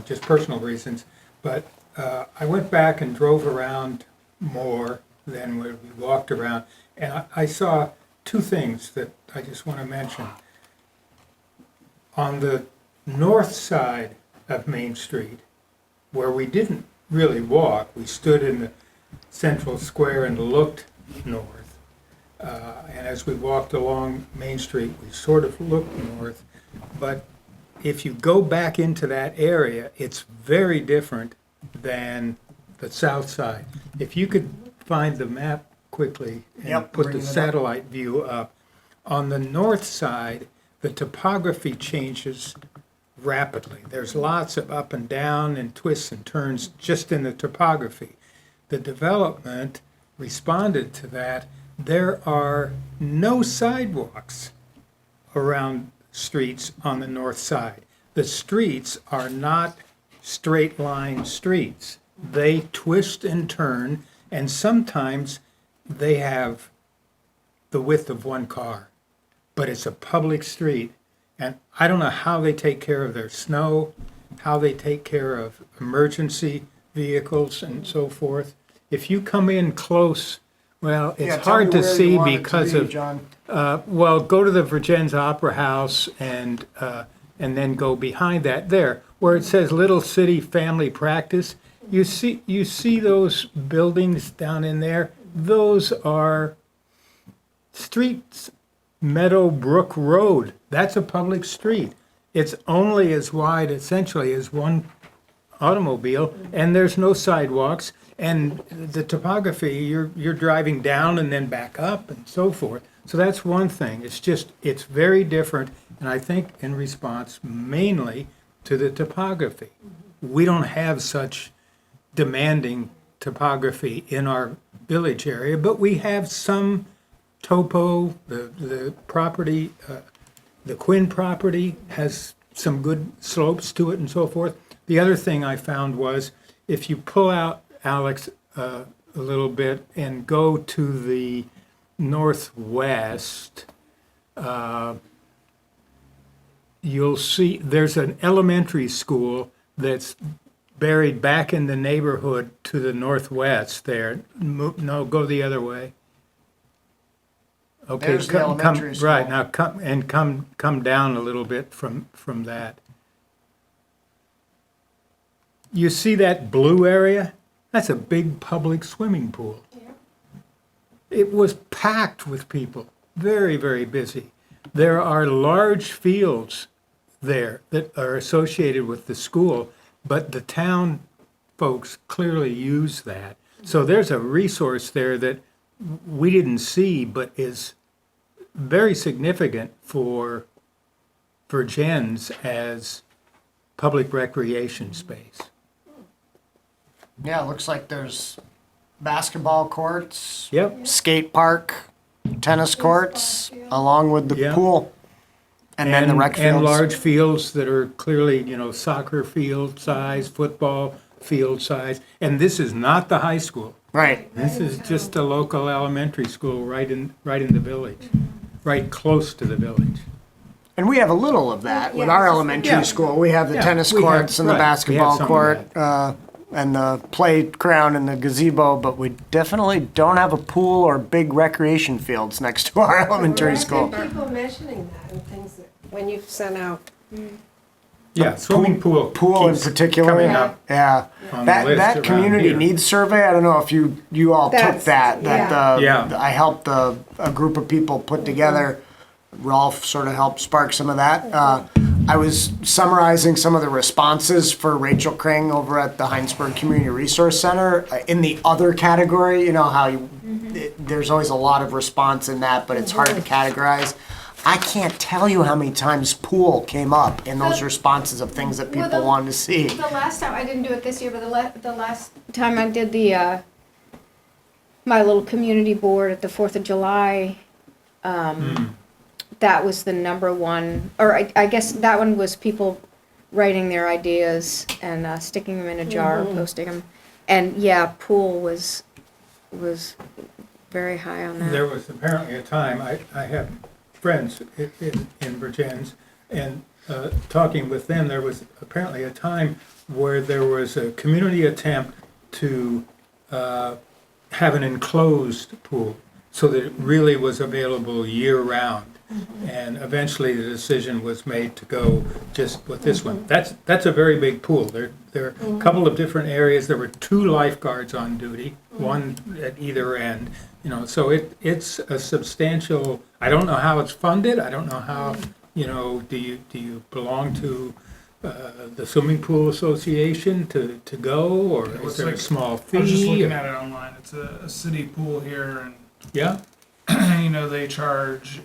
just personal reasons. But I went back and drove around more than when we walked around. And I saw two things that I just want to mention. On the north side of Main Street, where we didn't really walk, we stood in the central square and looked north. And as we walked along Main Street, we sort of looked north. But if you go back into that area, it's very different than the south side. If you could find the map quickly and Yep, put the bringing it up. satellite view up, on the north side, the topography changes rapidly. There's lots of up and down and twists and turns just in the topography. The development responded to that. There are no sidewalks around streets on the north side. The streets are not straight line streets. They twist and turn, and sometimes they have the width of one car, but it's a public street. And I don't know how they take care of their snow, how they take care of emergency vehicles and so forth. If you come in close, well, Yeah, it's tell hard me to where you see want it to because be, of, John. well, go to the Virgins Opera House and then go behind that there, where it says Little City Family Practice. You see those buildings down in there? Those are streets. Meadowbrook Road, that's a public street. It's only as wide essentially as one automobile, and there's no sidewalks, and the topography, you're driving down and then back up and so forth. So that's one thing. It's very different, and I think in response mainly to the topography. We don't have such demanding topography in our village area, but we have some topo, the property, the Quinn property has some good slopes to it and so forth. The other thing I found was if you pull out, Alex, a little bit and go to the northwest, you'll see there's an elementary school that's buried back in the neighborhood to the northwest there. No, go the other way. Okay, There's the elementary school. Right, now come down a little bit from that. You see that blue area? That's a big public swimming pool. It was packed with people, very, very busy. There are large fields there that are associated with the school, but the town folks clearly use that. So there's a resource there that we didn't see, but is very significant for Jens as public recreation space. Yeah, it looks like there's basketball courts, Yep. skate park, tennis courts, along with the Yeah. pool. And then the rec fields. And large fields that are clearly, soccer field size, football field size. And this is not the high school. Right. This is just a local elementary school right in the village, right close to the village. And we have a little of that with our elementary Yeah. school. We have the Yeah, tennis we have- courts and the right, we have basketball some of court, and the playground and the gazebo, but we definitely don't have a pool or big recreation fields next to our elementary school. People mentioning that and things that, when you've sent out. Yeah, swimming pool. Pool in keeps particular, coming up yeah. on the list That around community here. needs survey, I don't know if you all took That's- that, Yeah. I helped a group of people put together. Rolf sort of helped spark some of that. I was summarizing some of the responses for Rachel Kring over at the Hinesburg Community Resource Center. In the other category, you know how there's always a lot of response in that, but it's hard to categorize. I can't tell you how many times pool came up in those responses of things that people wanted to see. The last time, I didn't do it this year, but the last time I did the, my little community board at the 4th of July, that was the number one, or I guess that one was people writing their ideas and sticking them in a jar, posting them. And yeah, pool was very high on that. There was apparently a time, I have friends in Virgins, and talking with them, there was apparently a time where there was a community attempt to have an enclosed pool so that it really was available year-round. And eventually the decision was made to go just with this one. That's a very big pool. There are a couple of different areas. There were 2 lifeguards on duty, one at either end. So it's a substantial. I don't know how it's funded. I don't know how. Do you belong to the swimming pool association to go, or It is looks there a like- small fee? I was just looking at it online. It's a city pool here, and Yeah. they charge,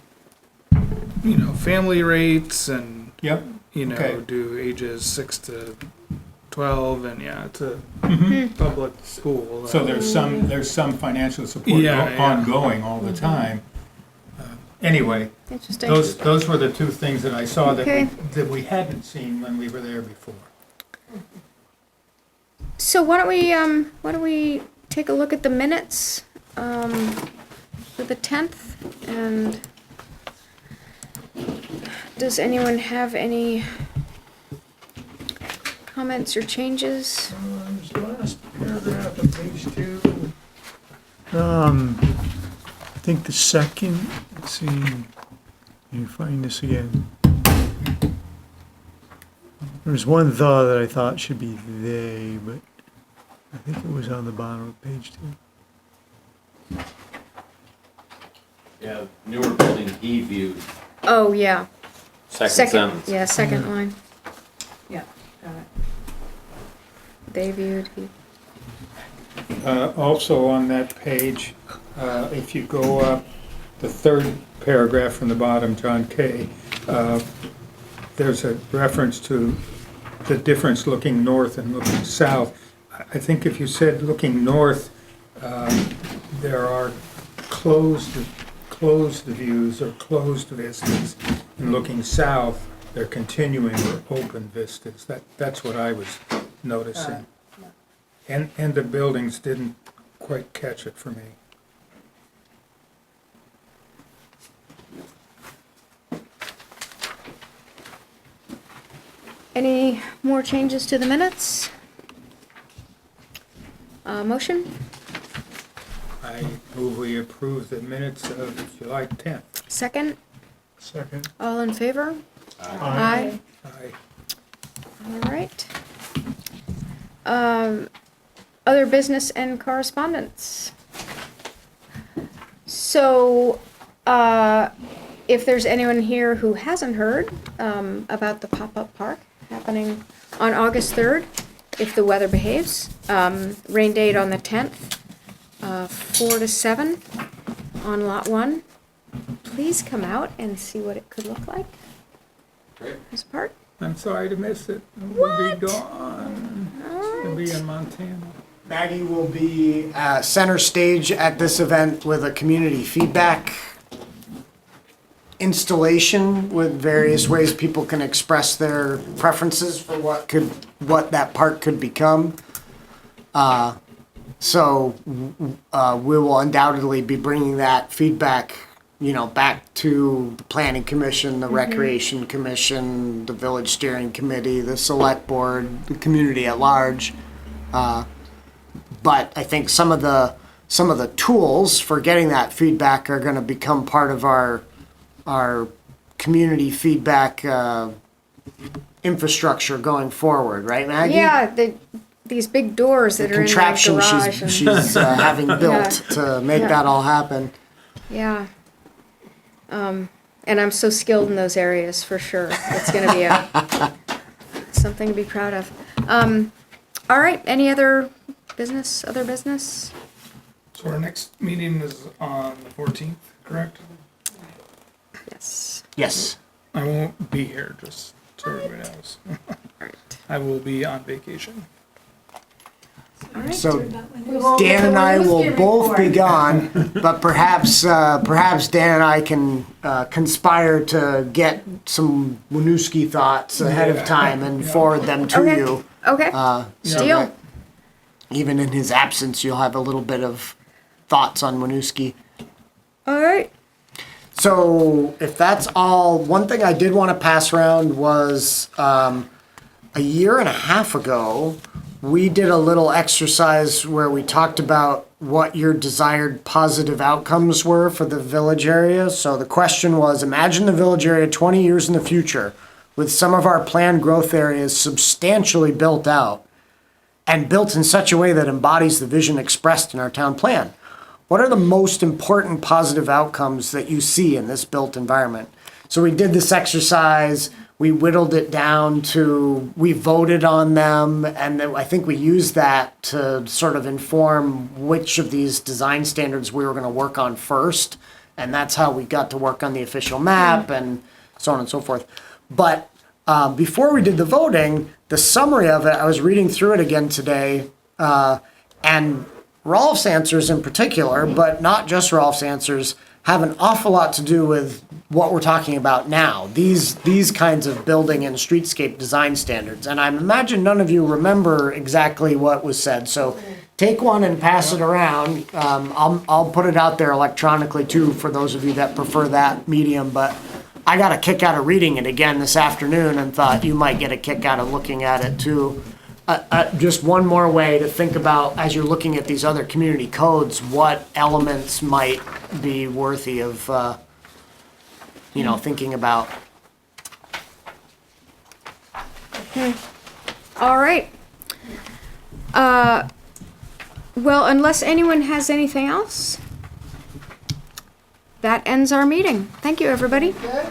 family rates, and Yep. Okay. do ages 6 to 12, and yeah, it's a public school. So there's some financial support Yeah. ongoing all the time. Anyway, Interesting. those were the 2 things that I saw Okay. that we hadn't seen when we were there before. So why don't we take a look at the minutes for the 10th, and does anyone have any comments or changes? Last paragraph of page 2. I think the second, let's see, can you find this again? There's one "the" that I thought should be "they," but I think it was on the bottom of page 2. Yeah, newer building he viewed, Oh, yeah. second sentence. Yeah, second line. Yeah, got it. they viewed, he. Also on that page, if you go up the third paragraph from the bottom, John K., there's a reference to the difference looking north and looking south. I think if you said looking north, there are closed views or closed vistas, and looking south, they're continuing or open vistas. That's what I was noticing. And the buildings didn't quite catch it for me. Any more changes to the minutes? Motion? I move we approve the minutes of July 10th. Second? Second. All in favor? Aye. Aye. All right. Other business and correspondence. So, if there's anyone here who hasn't heard about the pop-up park happening on August 3rd, if the weather behaves, rain date on the 10th, 4 to 7 on Lot 1. Please come out and see what it could look like. Great. As a park. I'm sorry to miss it. We'll be gone. We'll be in Montana. Maggie will be center stage at this event with a community feedback installation with various ways people can express their preferences for what that park could become. So we will undoubtedly be bringing that feedback, back to the Planning Commission, the Recreation Commission, the Village Steering Committee, the Select Board, the community at large. But I think some of the tools for getting that feedback are going to become part of our community feedback infrastructure going forward, right, Maggie? Yeah, these big doors that are in the Contraption garage. she's having built to make that all happen. Yeah. And I'm so skilled in those areas, for sure. It's going to be something to be proud of. All right, any other business? So our next meeting is on the 14th, correct? Yes. Yes. I won't be here, just so everybody knows. All right. I will be on vacation. All right. So Dan and I will both be gone, but perhaps Dan and I can conspire to get some Winooski thoughts ahead of time and forward them to Okay. you. Okay. So Deal. that even in his absence, you'll have a little bit of thoughts on Winooski. All right. So if that's all, one thing I did want to pass around was a year and a half ago, we did a little exercise where we talked about what your desired positive outcomes were for the village area. So the question was, imagine the village area 20 years in the future with some of our planned growth areas substantially built out and built in such a way that embodies the vision expressed in our town plan. What are the most important positive outcomes that you see in this built environment? So we did this exercise, we whittled it down to, we voted on them, and then I think we used that to sort of inform which of these design standards we were going to work on first. And that's how we got to work on the official map and so on and so forth. But before we did the voting, the summary of it, I was reading through it again today, and Rolf's answers in particular, but not just Rolf's answers, have an awful lot to do with what we're talking about now. These kinds of building and streetscape design standards. And I imagine none of you remember exactly what was said. So take one and pass it around. I'll put it out there electronically too for those of you that prefer that medium. But I got a kick out of reading it again this afternoon and thought you might get a kick out of looking at it too. Just one more way to think about, as you're looking at these other community codes, what elements might be worthy of, thinking about. All right. Well, unless anyone has anything else, that ends our meeting. Thank you, everybody. Good.